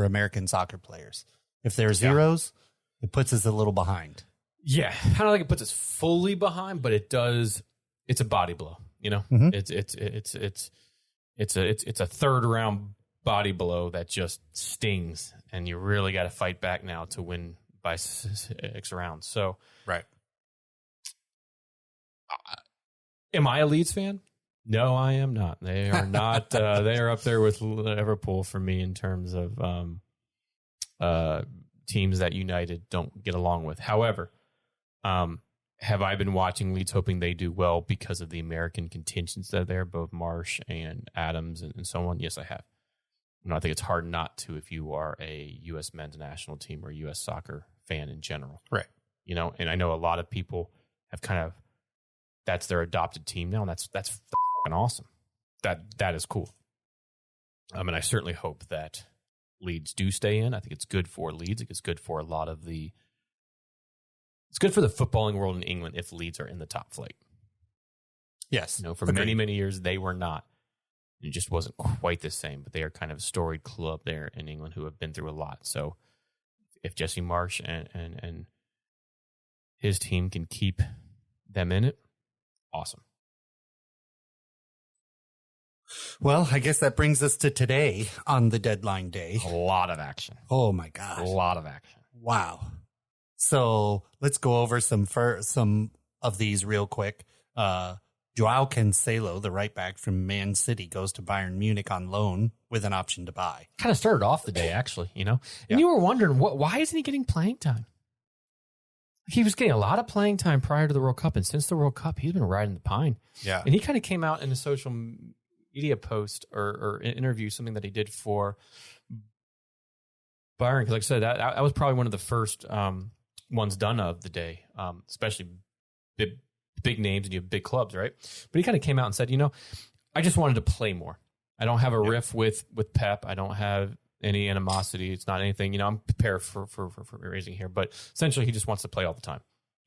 American soccer players. If they're zeros, it puts us a little behind. Yeah. I don't think it puts us fully behind, but it does. It's a body blow, you know? Mhm. It's a third round body blow that just stings, and you really got to fight back now to win by 6 rounds. So, Right. Am I a Leeds fan? No, I am not. They are not. They are up there with Liverpool for me in terms of teams that United don't get along with. However, have I been watching Leeds hoping they do well because of the American contingents that are there, both Marsh and Adams and so on? Yes, I have. And I think it's hard not to if you are a U.S. men's national team or U.S. soccer fan in general. Right. You know, and I know a lot of people have kind of, that's their adopted team now, and that's f***ing awesome. That is cool. And I certainly hope that Leeds do stay in. I think it's good for Leeds. It's good for a lot of the, it's good for the footballing world in England if Leeds are in the top flight. Yes. You know, for many, many years, they were not. It just wasn't quite the same, but they are kind of a storied club there in England who have been through a lot. So if Jesse Marsh and his team can keep them in it, awesome. Well, I guess that brings us to today on the deadline day. A lot of action. Oh my gosh. A lot of action. Wow. So let's go over some of these real quick. Joao Cancelo, the right back from Man City, goes to Bayern Munich on loan with an option to buy. Kind of started off the day, actually, you know? And you were wondering, why isn't he getting playing time? He was getting a lot of playing time prior to the World Cup, and since the World Cup, he's been riding the pine. Yeah. And he kind of came out in a social media post or interview, something that he did for Bayern. Because like I said, that was probably one of the first ones done of the day, especially big names and you have big clubs, right? But he kind of came out and said, you know, I just wanted to play more. I don't have a riff with Pep. I don't have any animosity. It's not anything, you know, I'm prepared for raising here, but essentially he just wants to play all the time.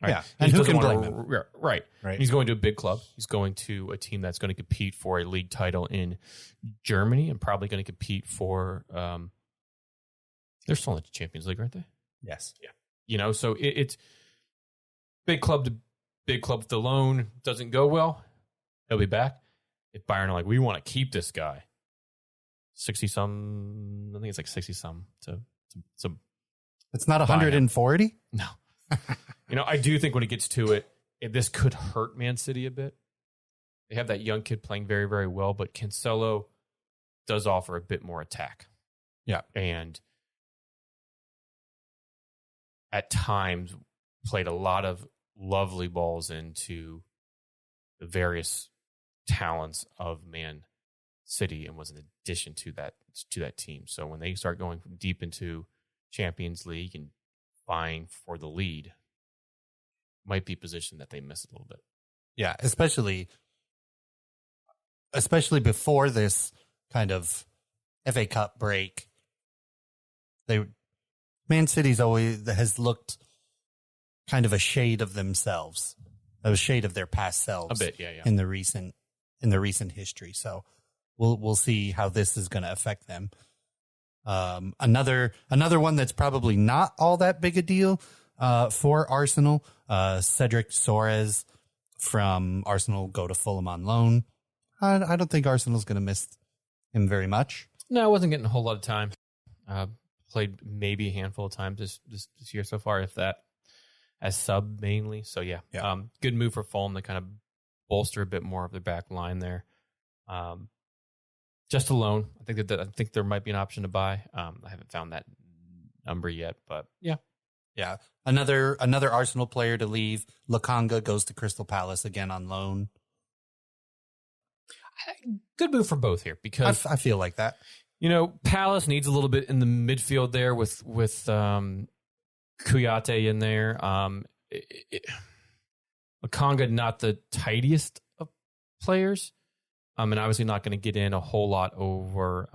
Right? Yeah. And who can blame him? Right. He's going to a big club. He's going to a team that's going to compete for a league title in Germany and probably going to compete for, they're still in the Champions League, aren't they? Yes. Yeah. You know, so it's big club to big club. If the loan doesn't go well, he'll be back. If Bayern are like, we want to keep this guy, 60-some, I think it's like 60-some. So it's not 140? No. You know, I do think when it gets to it, this could hurt Man City a bit. They have that young kid playing very, very well, but Cancelo does offer a bit more attack. Yeah. And at times played a lot of lovely balls into the various talents of Man City and was an addition to that team. So when they start going deep into Champions League and vying for the lead, might be a position that they miss a little bit. Yeah, especially before this kind of FA Cup break. Man City's always has looked kind of a shade of themselves, a shade of their past selves, a bit, yeah. in the recent history. So we'll see how this is going to affect them. Another one that's probably not all that big a deal for Arsenal. Cedric Soares from Arsenal go to Fulham on loan. I don't think Arsenal's going to miss him very much. No, I wasn't getting a whole lot of time. Played maybe a handful of times this year so far, if that, as sub mainly. So yeah. Good move for Fulham to kind of bolster a bit more of their back line there. Just a loan. I think there might be an option to buy. I haven't found that number yet, but yeah. Yeah. Another Arsenal player to leave. Lokonga goes to Crystal Palace again on loan. Good move for both here because I feel like that. You know, Palace needs a little bit in the midfield there with Kouyaté in there. Makonga, not the tidiest of players. And obviously not going to get in a whole lot over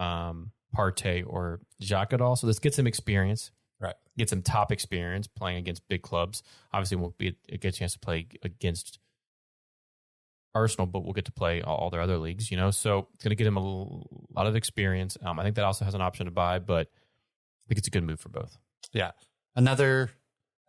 Partey or Jacques at all. So this gets him experience. Right. Gets him top experience playing against big clubs. Obviously won't get a chance to play against Arsenal, but we'll get to play all their other leagues, So it's going to get him a lot of experience. I think that also has an option to buy, but I think it's a good move for both. Yeah. Another,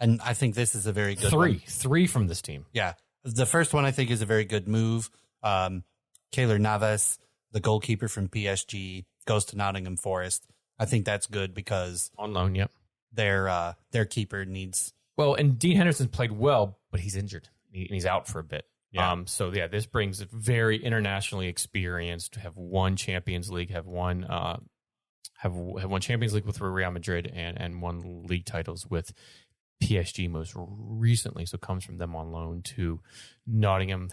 and I think this is a very good Three from this team. Yeah. The first one I think is a very good move. Keylor Navas, the goalkeeper from PSG, goes to Nottingham Forest. I think that's good because on loan, yep. Their keeper needs. Well, and Dean Henderson played well, but he's injured. He's out for a bit. Yeah. This brings a very internationally experienced to have won Champions League, have won Champions League with Real Madrid and won league titles with PSG most recently. So comes from them on loan to Nottingham,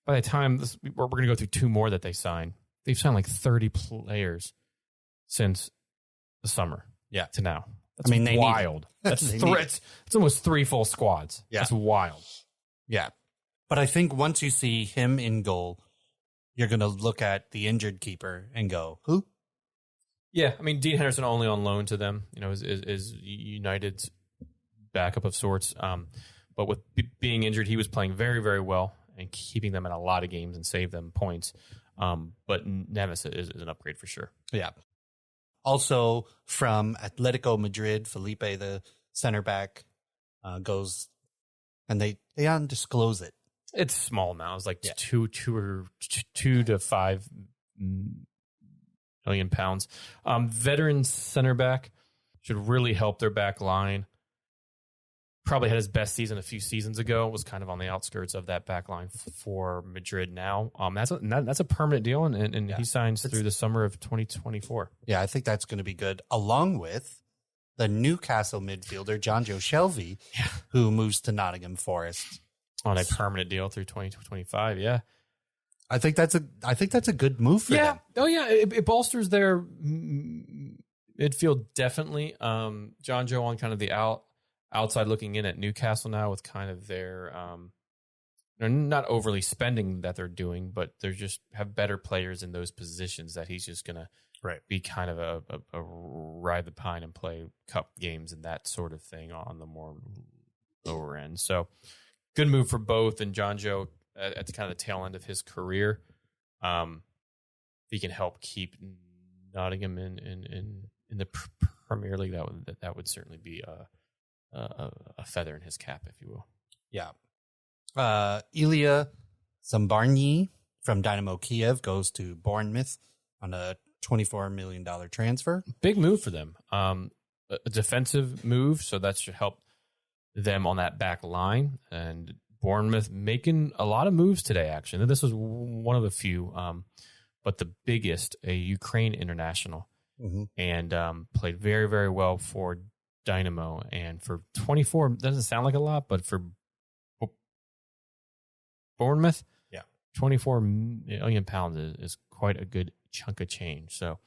by the time we're going to go through two more that they signed, they've signed like 30 players since the summer to now. That's wild. It's almost 3 full squads. Yeah. That's wild. Yeah. But I think once you see him in goal, you're going to look at the injured keeper and go, who? Yeah. Dean Henderson only on loan to them, is United's backup of sorts. But with being injured, he was playing very, very well and keeping them in a lot of games and save them points. But Neves is an upgrade for sure. Yeah. Also from Atletico Madrid, Felipe, the center back, goes, and they undisclose it. It's small now. It's like 2 to 5 million pounds. Veteran center back should really help their back line. Probably had his best season a few seasons ago. Was kind of on the outskirts of that back line for Madrid now. That's a permanent deal, and he signs through the summer of 2024. Yeah, I think that's going to be good. Along with the Newcastle midfielder, Jonjo Shelvey, who moves to Nottingham Forest. On a permanent deal through 2025, yeah. I think that's a good move for them. Oh, yeah. It bolsters their midfield, definitely. John Joe on kind of the outside looking in at Newcastle now with kind of their they're not overly spending that they're doing, but they just have better players in those positions that he's just going to be kind of a ride the pine and play cup games and that sort of thing on the more lower end. So good move for both. And John Joe at the kind of the tail end of his career, he can help keep Nottingham in the Premier League. That would certainly be a feather in his cap, if you will. Yeah. Ilya Zambarny from Dynamo Kiev goes to Bournemouth on a $24 million transfer. Big move for them. A defensive move, so that should help them on that back line. And Bournemouth making a lot of moves today, actually. This was one of a few, but the biggest, a Ukraine international, and played very, very well for Dynamo. And for 24, doesn't sound like a lot, but for Bournemouth, 24 million pounds is quite a good chunk of change. So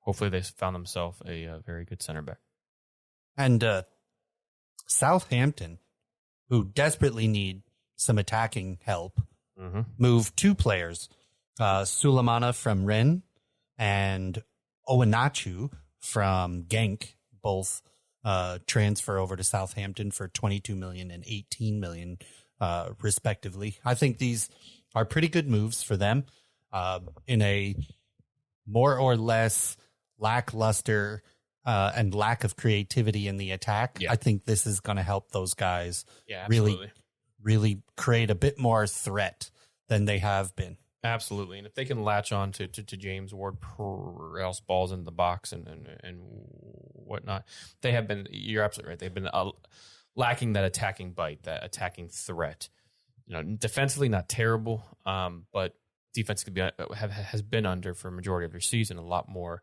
hopefully they found themselves a very good center back. And Southampton, who desperately need some attacking help, moved 2 players, Sulemana from Rennes and Owenachu from Genk, both transfer over to Southampton for 22 million and 18 million respectively. I think these are pretty good moves for them in a more or less lackluster and lack of creativity in the attack. I think this is going to help those guys really create a bit more threat than they have been. Absolutely. And if they can latch on to James Ward-Prowse balls in the box and whatnot, they have been, you're absolutely right, they've been lacking that attacking bite, that attacking threat. Defensively, not terrible, but defense has been under for a majority of their season a lot more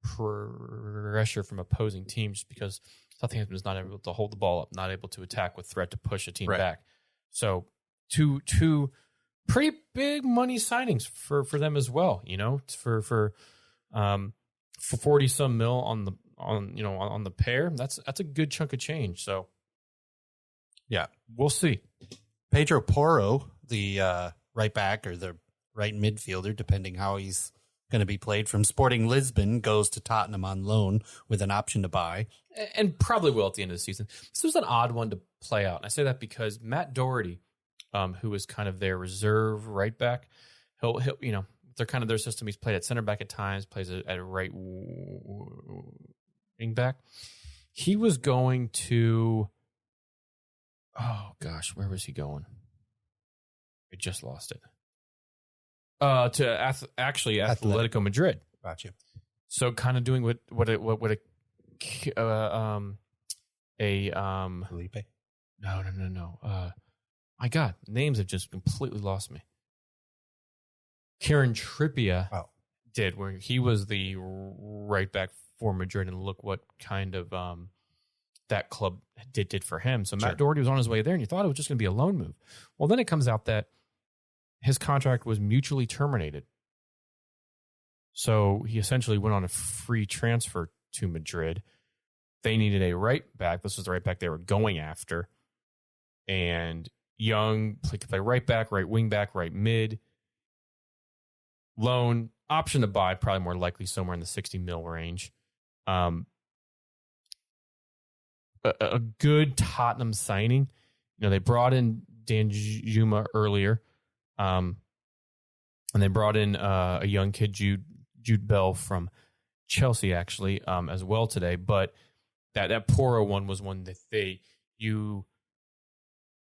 pressure from opposing teams just because Southampton is not able to hold the ball up, not able to attack with threat to push a team back. So two pretty big money signings for them as well, for 40 some mil on the pair. That's a good chunk of change. So Yeah. we'll see. Pedro Porro, the right back or the right midfielder, depending how he's going to be played, from Sporting Lisbon, goes to Tottenham on loan with an option to buy. And probably will at the end of the season. This was an odd one to play out. And I say that because Matt Doherty, who is kind of their reserve right back, he'll they're kind of their system. He's played at center back at times, plays at right wing back. He was going to, oh gosh, where was he going? I just lost it. To Atletico Madrid. Gotcha. So kind of doing what a Felipe. No. My God, names have just completely lost me. Kieran Trippier did, where he was the right back for Madrid, and look what kind of that club did for him. So Matt Doherty was on his way there, and you thought it was just going to be a loan move. Well, then it comes out that his contract was mutually terminated. So he essentially went on a free transfer to Madrid. They needed a right back. This was the right back they were going after. And Young could play right back, right wing back, right mid. Loan, option to buy, probably more likely somewhere in the 60 mil range. A good Tottenham signing. They brought in Danjuma earlier. And they brought in a young kid, Jude Bell from Chelsea, actually, as well today. But that Porro one was one that you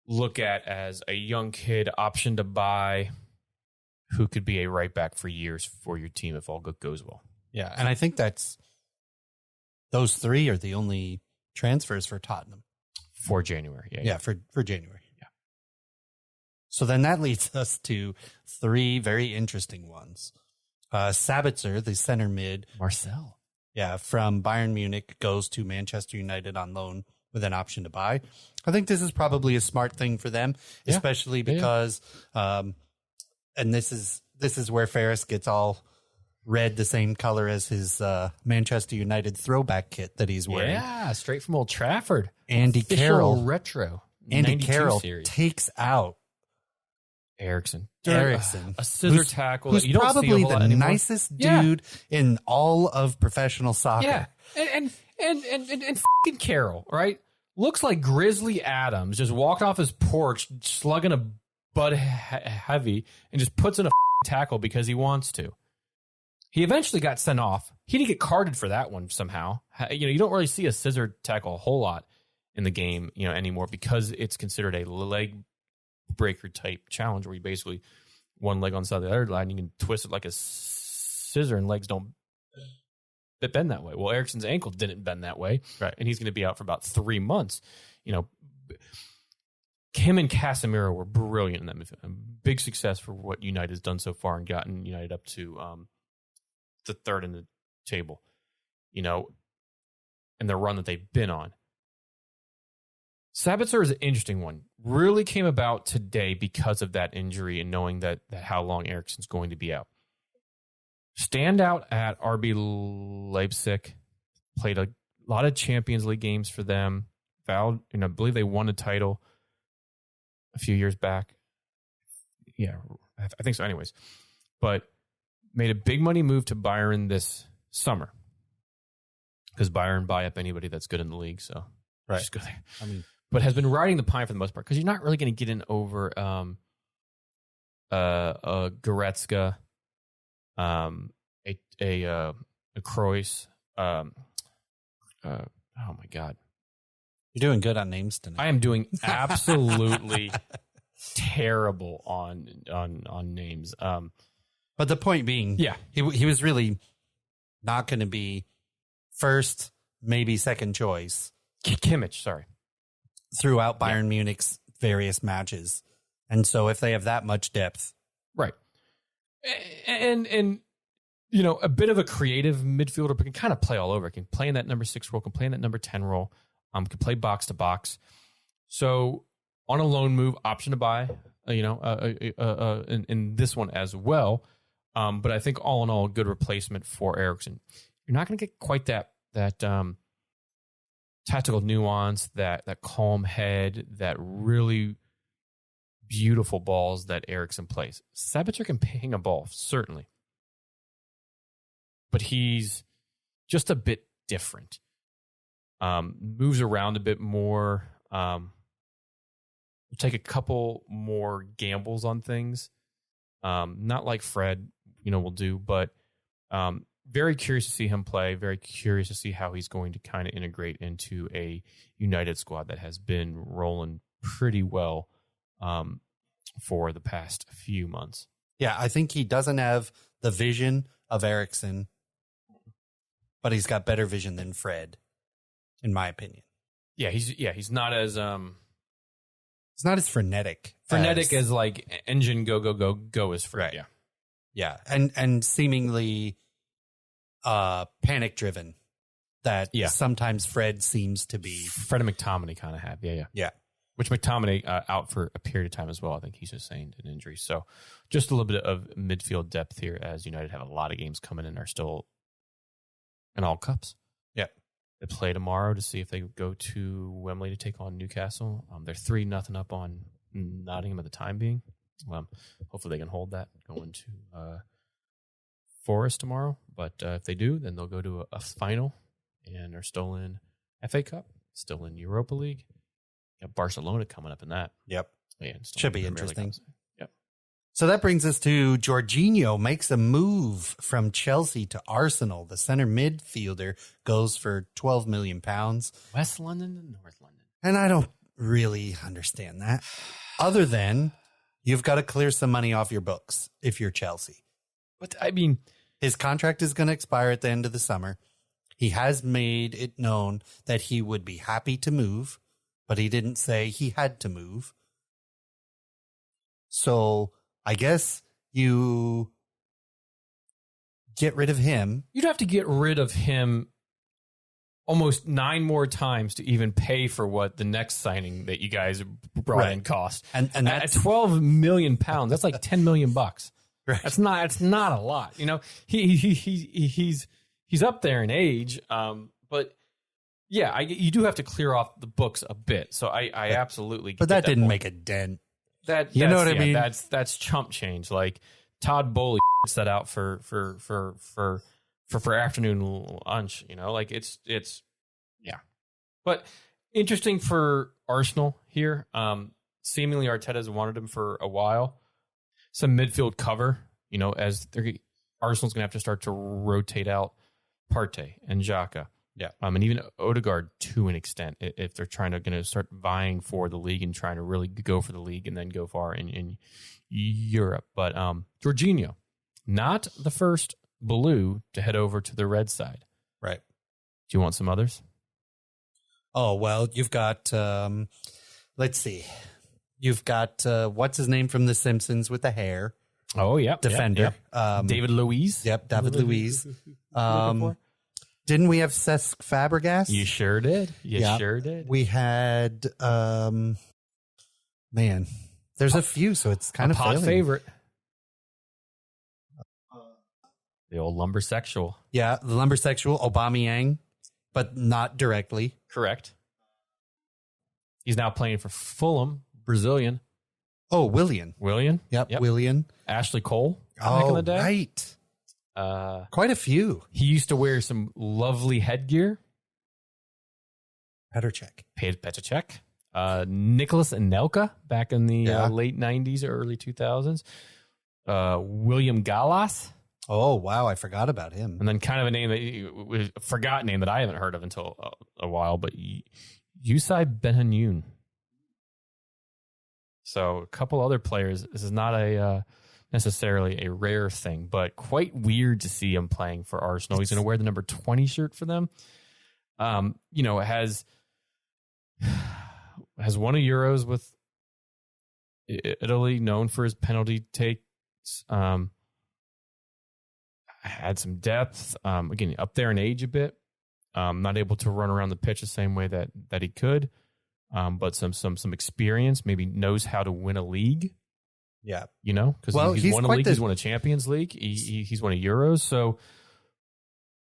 look at as a young kid option to buy who could be a right back for years for your team if all goes well. Yeah, and I think those three are the only transfers for Tottenham. For January, yeah. For January. Yeah. So then that leads us to three very interesting ones. Sabitzer, the center mid. Marcel. Yeah, from Bayern Munich, goes to Manchester United on loan with an option to buy. I think this is probably a smart thing for them, especially because, and this is where Ferris gets all red, the same color as his Manchester United throwback kit that he's wearing. Yeah, straight from Old Trafford. Andy Official Carroll. retro. Andy Carroll series. Takes out Ericsson. A scissor tackle. Who's that you don't probably see a whole lot the anymore. nicest dude in all of professional soccer. Yeah, and fucking Carroll, right? Looks like Grizzly Adams just walked off his porch, slugging a Bud Heavy, and just puts in a tackle because he wants to. He eventually got sent off. He didn't get carded for that one somehow. You don't really see a scissor tackle a whole lot in the game, anymore, because it's considered a leg breaker type challenge where you basically one leg on the side of the other line, you can twist it like a scissor and legs don't bend that way. Well, Ericsson's ankle didn't bend that way, right? And he's going to be out for about 3 months. Him and Casemiro were brilliant in that midfield. A big success for what United has done so far and gotten United up to the third in the table, and the run that they've been on. Sabitzer is an interesting one. Really came about today because of that injury and knowing that how long Ericsson's going to be out. Stand out at RB Leipzig, played a lot of Champions League games for them. I believe they won a title a few years back. Yeah, I think so. Anyways, but made a big money move to Bayern this summer because Bayern buy up anybody that's good in the league. So just go there. But has been riding the pine for the most part because you're not really going to get in over Goretzka, a Kroos. Oh my God, you're doing good on names tonight. I am doing absolutely terrible on names. But the point being, he was really not going to be first, maybe second choice. Kimmich, sorry. Throughout Bayern Munich's various matches. And so if they have that much depth. Right. And a bit of a creative midfielder, but can kind of play all over. Can play in that number 6 role, can play in that number 10 role, can play box to box. So on a loan move, option to buy, in this one as well. But I think all in all, a good replacement for Ericsson. You're not going to get quite that tactical nuance, that calm head, that really beautiful balls that Eriksson plays. Sabater can hang a ball, certainly. But he's just a bit different. Moves around a bit more. Take a couple more gambles on things. Not like Fred, will do, but very curious to see him play. Very curious to see how he's going to kind of integrate into a United squad that has been rolling pretty well for the past few months. Yeah, I think he doesn't have the vision of Eriksson, but he's got better vision than Fred, in my opinion. Yeah, he's not as it's not as frenetic. Frenetic as like engine go as Fred. Right. Yeah, and seemingly panic driven. That sometimes Fred seems to be. Fred and McTominay kind of have. Yeah. Which McTominay out for a period of time as well. I think he sustained an injury. So just a little bit of midfield depth here, as United have a lot of games coming in, are still in all cups. Yeah. They play tomorrow to see if they go to Wembley to take on Newcastle. They're 3-0 up on Nottingham at the time being. Hopefully they can hold that going to Forest tomorrow. But if they do, then they'll go to a final and are still in FA Cup, still in Europa League. Got Barcelona coming up in that. Yep. Yeah, should be interesting. Yep. So that brings us to Jorginho makes a move from Chelsea to Arsenal. The center midfielder goes for £12 million. West London to North London. And I don't really understand that. Other than you've got to clear some money off your books if you're Chelsea. But I mean, his contract is going to expire at the end of the summer. He has made it known that he would be happy to move, but he didn't say he had to move. So I guess you get rid of him. You'd have to get rid of him almost 9 more times to even pay for what the next signing that you guys brought in cost. And that's at £12 million, that's like $10 million. Right. That's not a lot. He's up there in age, but yeah, you do have to clear off the books a bit. So I absolutely get but that didn't make a dent. You know what I mean? That's chump change. Like Todd Bowley set out for afternoon lunch. Like it's yeah. But interesting for Arsenal here. Seemingly Arteta's wanted him for a while. Some midfield cover. As Arsenal's going to have to start to rotate out Partey and Xhaka. Yeah. And even Odegaard to an extent, if they're going to start vying for the league and trying to really go for the league and then go far in Europe. But Jorginho, not the first blue to head over to the red side. Right. Do you want some others? Oh, well, you've got, let's see. You've got, what's his name from The Simpsons with the hair? Oh, yeah. Defender. Yep. David Luiz. Yep, David Luiz. Didn't we have Cesc Fabregas? You sure did. Sure did. We had, man, there's a few, so it's kind of pot favorite. The old lumbersexual. Yeah, the lumbersexual, Aubameyang, but not directly. Correct. He's now playing for Fulham, Brazilian. Oh, Willian. Yep. Willian. Ashley Cole. Back in the day. Right. Quite a few. He used to wear some lovely headgear. Petr Cech. Nicholas Anelka back in the late 90s, early 2000s. William Gallas. Oh, wow. I forgot about him. And then kind of a forgotten name that I haven't heard of until a while, but Yusai Benhanoun. So a couple other players. This is not necessarily a rare thing, but quite weird to see him playing for Arsenal. He's going to wear the number 20 shirt for them. Has won a Euros with Italy, known for his penalty takes. Had some depth. Again, up there in age a bit. Not able to run around the pitch the same way that he could. But some experience, maybe knows how to win a league. Yeah. Because he's won a league, he's won a Champions League, he's won a Euros. So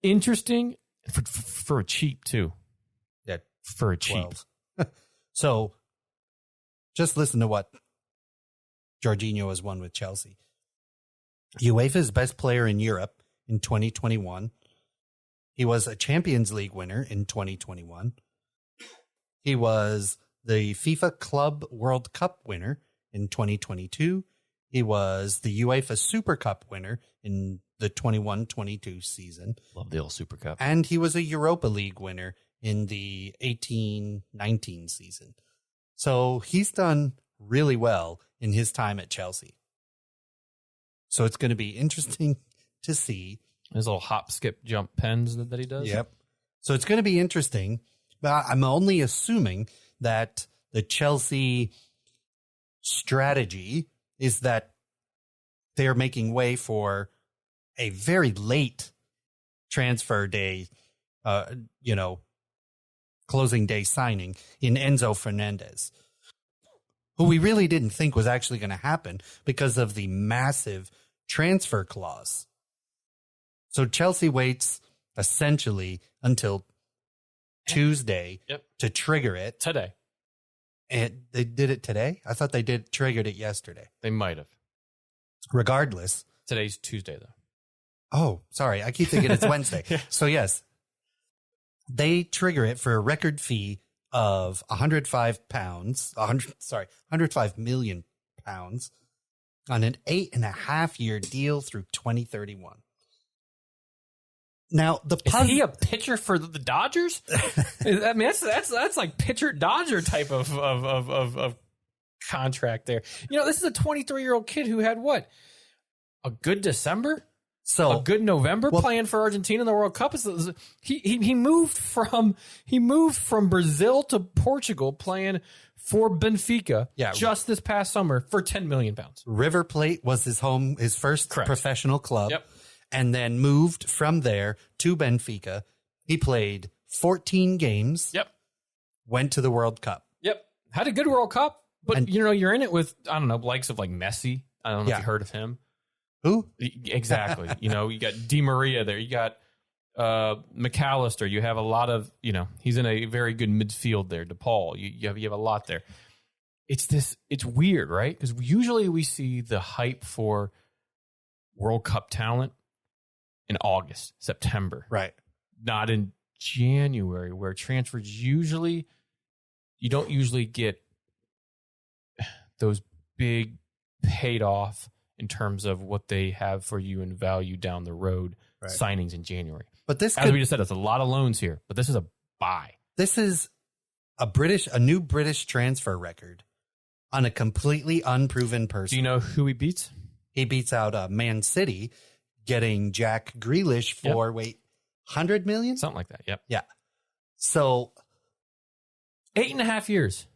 interesting. For a cheap too. Yeah, for a cheap. 12. So just listen to what Jorginho has won with Chelsea. UEFA's best player in Europe in 2021. He was a Champions League winner in 2021. He was the FIFA Club World Cup winner in 2022. He was the UEFA Super Cup winner in the 21-22 season. Love the old Super Cup. And he was a Europa League winner in the 18-19 season. So he's done really well in his time at Chelsea. So it's going to be interesting to see. His little hop, skip, jump pens that he does. Yep. So it's going to be interesting. But I'm only assuming that the Chelsea strategy is that they're making way for a very late transfer day, closing day signing in Enzo Fernandez, who we really didn't think was actually going to happen because of the massive transfer clause. So Chelsea waits essentially until Tuesday to trigger it. Today. And they did it today? I thought they triggered it yesterday. They might have. Regardless. Today's Tuesday, though. Oh, sorry. I keep thinking it's Wednesday. Yeah. So, yes. They trigger it for a record fee of £105 million on an 8.5-year deal through 2031. Now, is he a pitcher for the Dodgers? I mean, that's like pitcher Dodger type of contract there. This is a 23-year-old kid who had what? A good December? So a good November playing for Argentina in the World Cup. He moved from Brazil to Portugal playing for Benfica just this past summer for £10 million. River Plate was his first professional club. Yep. And then moved from there to Benfica. He played 14 games. Yep. Went to the World Cup. Yep. Had a good World Cup. But, you're in it with, I don't know, likes of like Messi. I don't know if you heard of him. Who? Exactly. You got Di Maria there. You got McAllister. You have a lot of, he's in a very good midfield there. DePaul. You have a lot there. It's weird, right? Because usually we see the hype for World Cup talent in August, September. Right. Not in January, where transfers you don't usually get those big paid off in terms of what they have for you in value down the road signings in January. But this, as we just said, it's a lot of loans here, but this is a buy. This is a new British transfer record on a completely unproven person. Do you know who he beats? He beats out Man City, getting Jack Grealish for 100 million? Something like that. Yep. Yeah. So 8.5 years.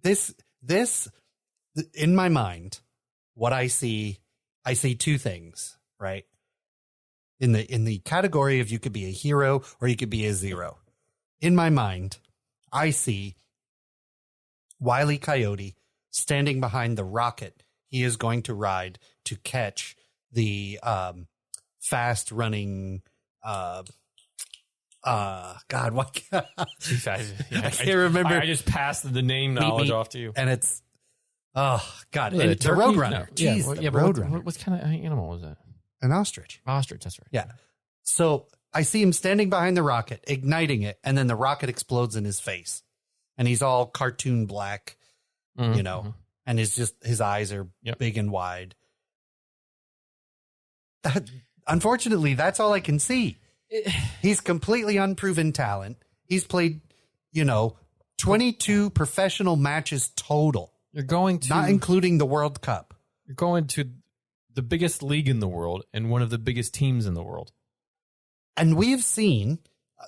This in my mind, what I see two things, right? In the category of you could be a hero or you could be a zero. In my mind, I see Wile E. Coyote standing behind the rocket he is going to ride to catch the fast running God, what? I can't remember. I just passed the name knowledge off to you, and it's God, it's a Roadrunner. No. Jeez, Roadrunner. What kind of animal was that? An ostrich. Ostrich, that's right. Yeah. So I see him standing behind the rocket, igniting it, and then the rocket explodes in his face, and he's all cartoon black, and his eyes are big and wide. Unfortunately, that's all I can see. He's completely unproven talent. He's played, 22 professional matches total. You're going to, not including the World Cup. You're going to the biggest league in the world and one of the biggest teams in the world. And we've seen,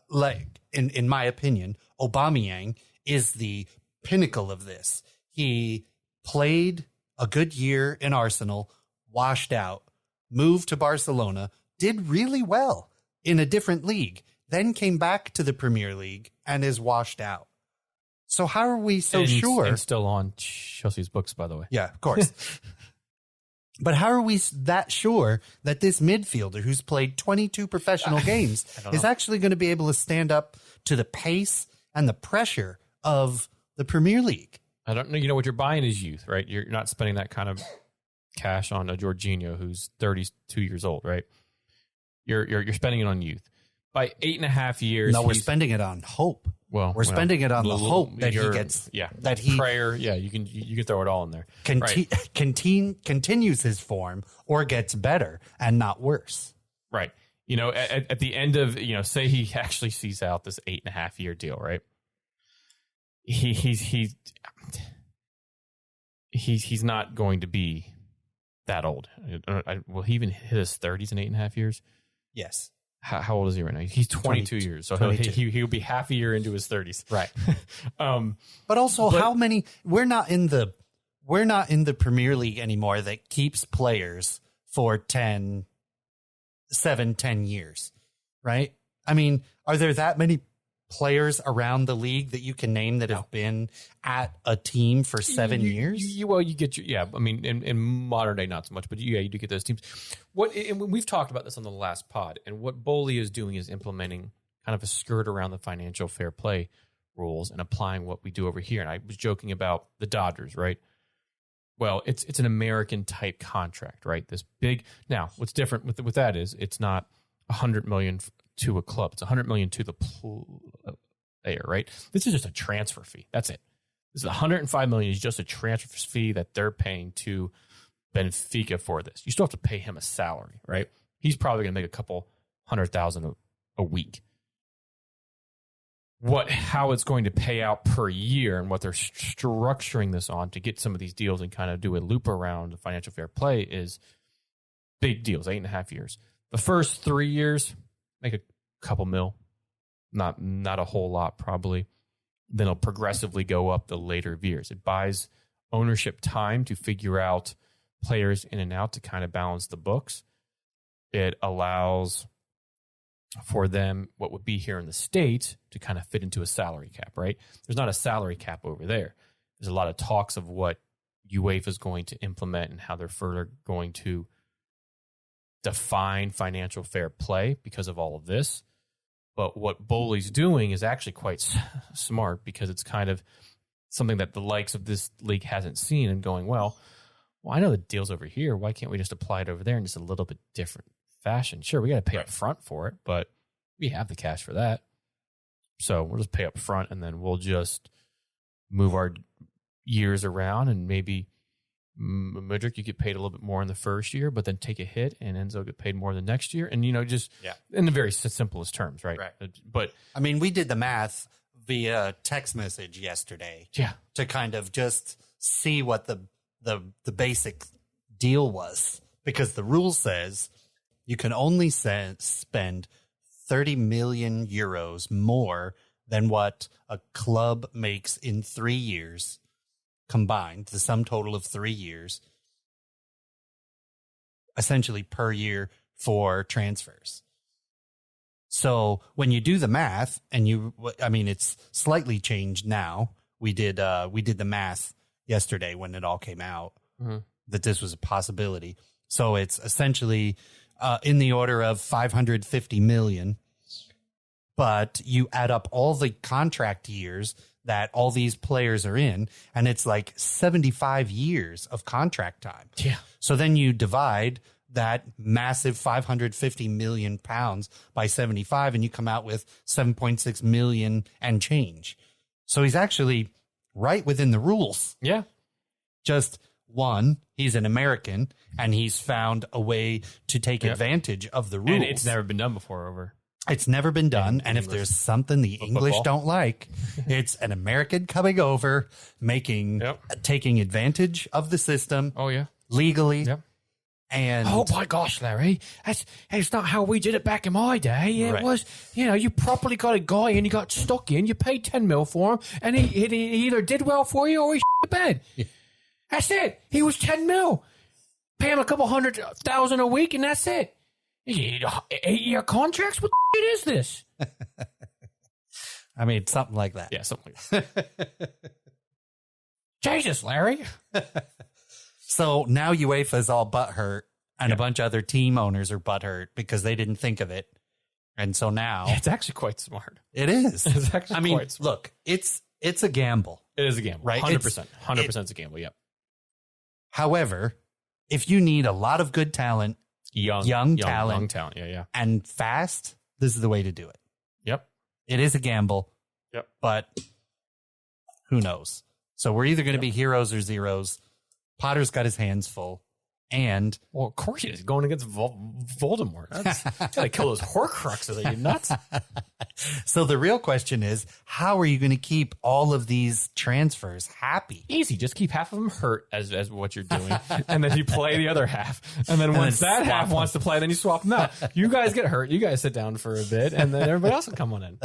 like, in my opinion, Aubameyang is the pinnacle of this. He played a good year in Arsenal, washed out, moved to Barcelona, did really well in a different league, then came back to the Premier League and is washed out. So how are we sure? And still on Chelsea's books, by the way. Yeah, of course. But how are we that sure that this midfielder who's played 22 professional games is actually going to be able to stand up to the pace and the pressure of the Premier League? I don't know. You know, what you're buying is youth, right? You're not spending that kind of cash on a Jorginho who's 32 years old, right? You're spending it on youth. By 8.5 years, no, we're spending it on hope. Well, we're spending it on the hope that he gets. Yeah, that he prayer. Yeah, you can throw it all in there. Continues his form or gets better and not worse. Right. You know, at the end of, you know, say he actually sees out this 8.5 year deal, right? He's not going to be that old. Will he even hit his 30s in 8.5 years? Yes. How old is he right now? He's 22 years, so he'll be half a year into his 30s. Right. But also, how many? We're not in the Premier League anymore that keeps players for 10 years, right? I mean, are there that many players around the league that you can name that have been at a team for 7 years? You get I mean, in modern day, not so much, but you do get those teams. And we've talked about this on the last pod, and what Bowley is doing is implementing kind of a skirt around the financial fair play rules and applying what we do over here. And I was joking about the Dodgers, right? Well, it's an American type contract, right? This big. Now, what's different with that is it's not $100 million to a club. It's $100 million to the player, right? This is just a transfer fee. That's it. This is $105 million is just a transfer fee that they're paying to Benfica for this. You still have to pay him a salary, right? He's probably going to make a couple $100,000 a week. How it's going to pay out per year and what they're structuring this on to get some of these deals and kind of do a loop around the financial fair play is big deals, 8.5 years. The first 3 years, make a couple mil, not a whole lot probably. Then it'll progressively go up the later years. It buys ownership time to figure out players in and out to kind of balance the books. It allows for them, what would be here in the States, to kind of fit into a salary cap, right? There's not a salary cap over there. There's a lot of talks of what UEFA is going to implement and how they're further going to define financial fair play because of all of this. But what Bowley's doing is actually quite smart because it's kind of something that the likes of this league hasn't seen and going, well, I know the deal's over here. Why can't we just apply it over there in just a little bit different fashion? Sure, we got to pay up front for it, but we have the cash for that. So we'll just pay up front and then we'll just move our years around and maybe Mudryk, you get paid a little bit more in the first year, but then take a hit, and Enzo get paid more the next year. And, just in the very simplest terms, right? But I mean, we did the math via text message yesterday to kind of just see what the basic deal was, because the rule says you can only spend 30 million euros more than what a club makes in 3 years combined, the sum total of 3 years, essentially per year for transfers. So when you do the math and it's slightly changed now. We did the math yesterday when it all came out that this was a possibility. So it's essentially in the order of 550 million, but you add up all the contract years that all these players are in, and it's like 75 years of contract time. Yeah. So then you divide that massive 550 million pounds by 75, and you come out with 7.6 million and change. So he's actually right within the rules. Yeah. Just one, he's an American, and he's found a way to take advantage of the rules. And it's never been done before over. It's never been done, and if there's something the English don't like, it's an American coming over, taking advantage of the system. Oh yeah, legally. Yep. And oh my gosh, Larry, that's not how we did it back in my day. It was, you properly got a guy and you got stuck in, you paid 10 mil for him, and he either did well for you or he shit the bed. Yeah. That's it. He was 10 mil. Pay him a couple $100,000 a week, and that's it. 8-year contracts? What the shit is this? I mean, something like that. Yeah, something like that. Jesus, Larry. So now UEFA's all butthurt, and a bunch of other team owners are butthurt because they didn't think of it. And so now It's actually quite smart. it is. It's actually quite smart. Look, it's a gamble. It is a gamble. Right? 100%. 100% is a gamble. Yep. However, if you need a lot of good talent, young talent, Young talent. Yeah. and fast, this is the way to do it. Yep. It is a gamble. Yep. But who knows? So we're either going to be heroes or zeros. Potter's got his hands full. And Well, of course he is. Going against Voldemort. That's gotta kill those Horcruxes. Are you nuts? so the real question is, how are you going to keep all of these transfers happy? Easy. Just keep half of them hurt as what you're doing, and then you play the other half. And then once that half wants to play, then you swap them out. You guys get hurt. You guys sit down for a bit, and then everybody else will come on in.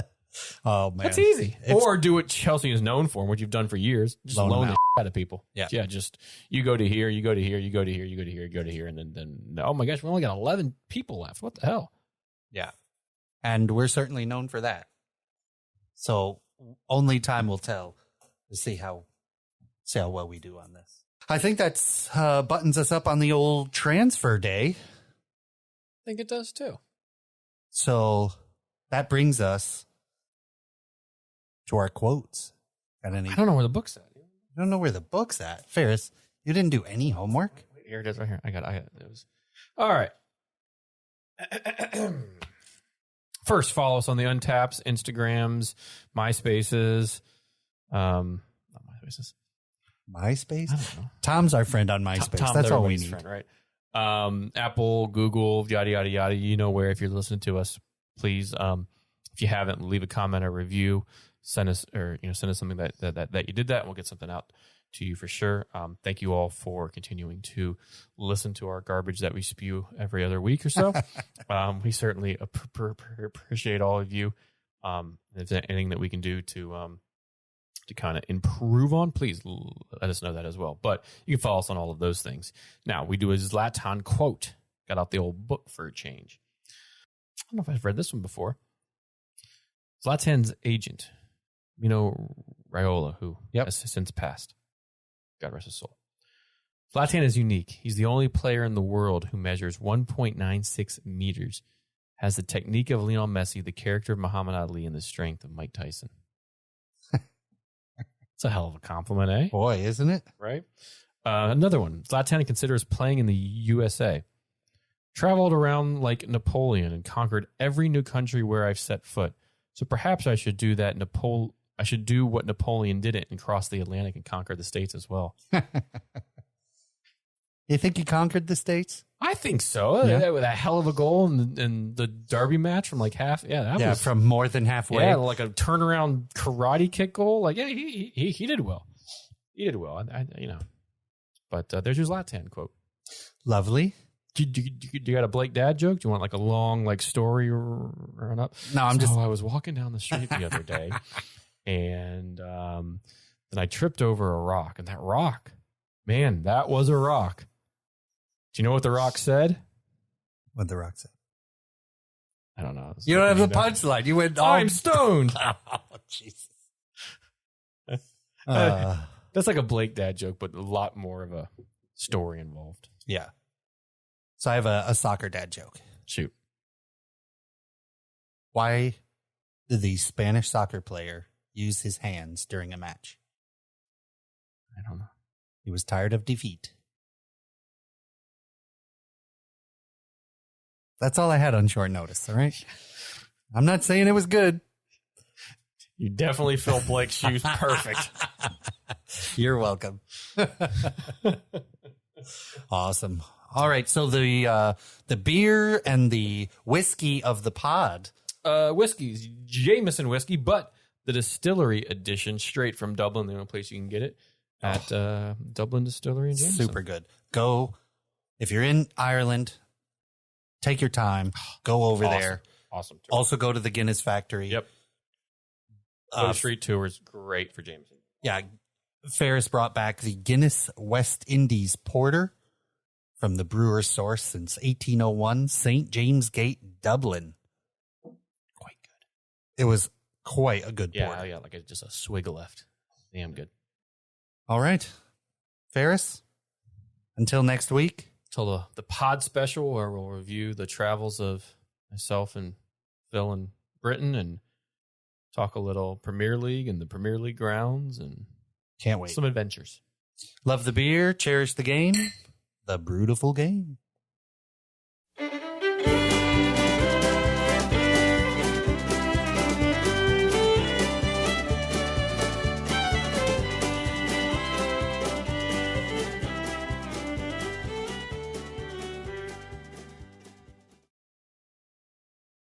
Oh, man. That's easy. Or do what Chelsea is known for, what you've done for years. Just loan the out of people. Yeah. Just you go to here, you go to here, you go to here, you go to here, you go to here, and then oh my gosh, we only got 11 people left. What the hell? Yeah. And we're certainly known for that. So only time will tell to see how well we do on this. I think that's buttons us up on the old transfer day. I think it does too. So that brings us to our quotes. I don't know where the book's at. I don't know where the book's at. Ferris, you didn't do any homework? Here it is right here. I got it. It was all right. First, follow us on the Untaps, Instagrams, MySpaces. Not MySpaces. MySpace? I don't know. Tom's our friend on MySpace. Tom's That's all we need. friend, right? Apple, Google, yada yada yada. You know where if you're listening to us, please. If you haven't, leave a comment or review. Send us something that you did that, and we'll get something out to you for sure. Thank you all for continuing to listen to our garbage that we spew every other week or so. We certainly appreciate all of you. If there's anything that we can do to kind of improve on, please let us know that as well. But you can follow us on all of those things. Now, we do a Zlatan quote. Got out the old book for a change. I don't know if I've read this one before. Zlatan's agent, Raiola, who has since passed. God rest his soul. Zlatan is unique. He's the only player in the world who measures 1.96 meters, has the technique of Lionel Messi, the character of Muhammad Ali, and the strength of Mike Tyson. It's a hell of a compliment, eh? Boy, isn't it? Right? Another one. Zlatan considers playing in the USA. Traveled around like Napoleon and conquered every new country where I've set foot. So perhaps I should do that. I should do what Napoleon didn't and cross the Atlantic and conquer the States as well. You think he conquered the States? I think so. Yeah. With a hell of a goal in the derby match from like half. Yeah, that was from more than halfway. Yeah, like a turnaround karate kick goal. Like, yeah, he did well. He did well. But there's your Zlatan quote. Lovely. Do you got a Blake Dad joke? Do you want like a long like story run up? No, I was walking down the street the other day, and then I tripped over a rock, and that rock, man, that was a rock. Do you know what the rock said? What the rock said? I don't know. You don't have the punchline. You went. I'm stoned. Oh, Jesus. That's like a Blake Dad joke, but a lot more of a story involved. Yeah. So I have a soccer dad joke. Shoot. Why did the Spanish soccer player use his hands during a match? I don't know. He was tired of defeat. That's all I had on short notice, all right? I'm not saying it was good. You definitely fill Blake's shoes perfect. You're welcome. Awesome. All right, so the beer and the whiskey of the pod. Whiskey's Jameson whiskey, but the distillery edition, straight from Dublin. The only place you can get it at Dublin Distillery in Jameson. Super good. Go, if you're in Ireland, take your time. Go over there. Awesome. Also go to the Guinness factory. Yep. Go street tour is great for Jameson. Yeah. Ferris brought back the Guinness West Indies Porter from the brewer's source since 1801, St. James Gate, Dublin. Quite good. It was quite a good porter. Yeah, like just a swig left. Damn good. All right. Ferris, Until next week. Till the pod special where we'll review the travels of myself and Phil in Britain and talk a little Premier League and the Premier League grounds and can't wait. Some adventures. Love the beer. Cherish the game. The Brutiful Game.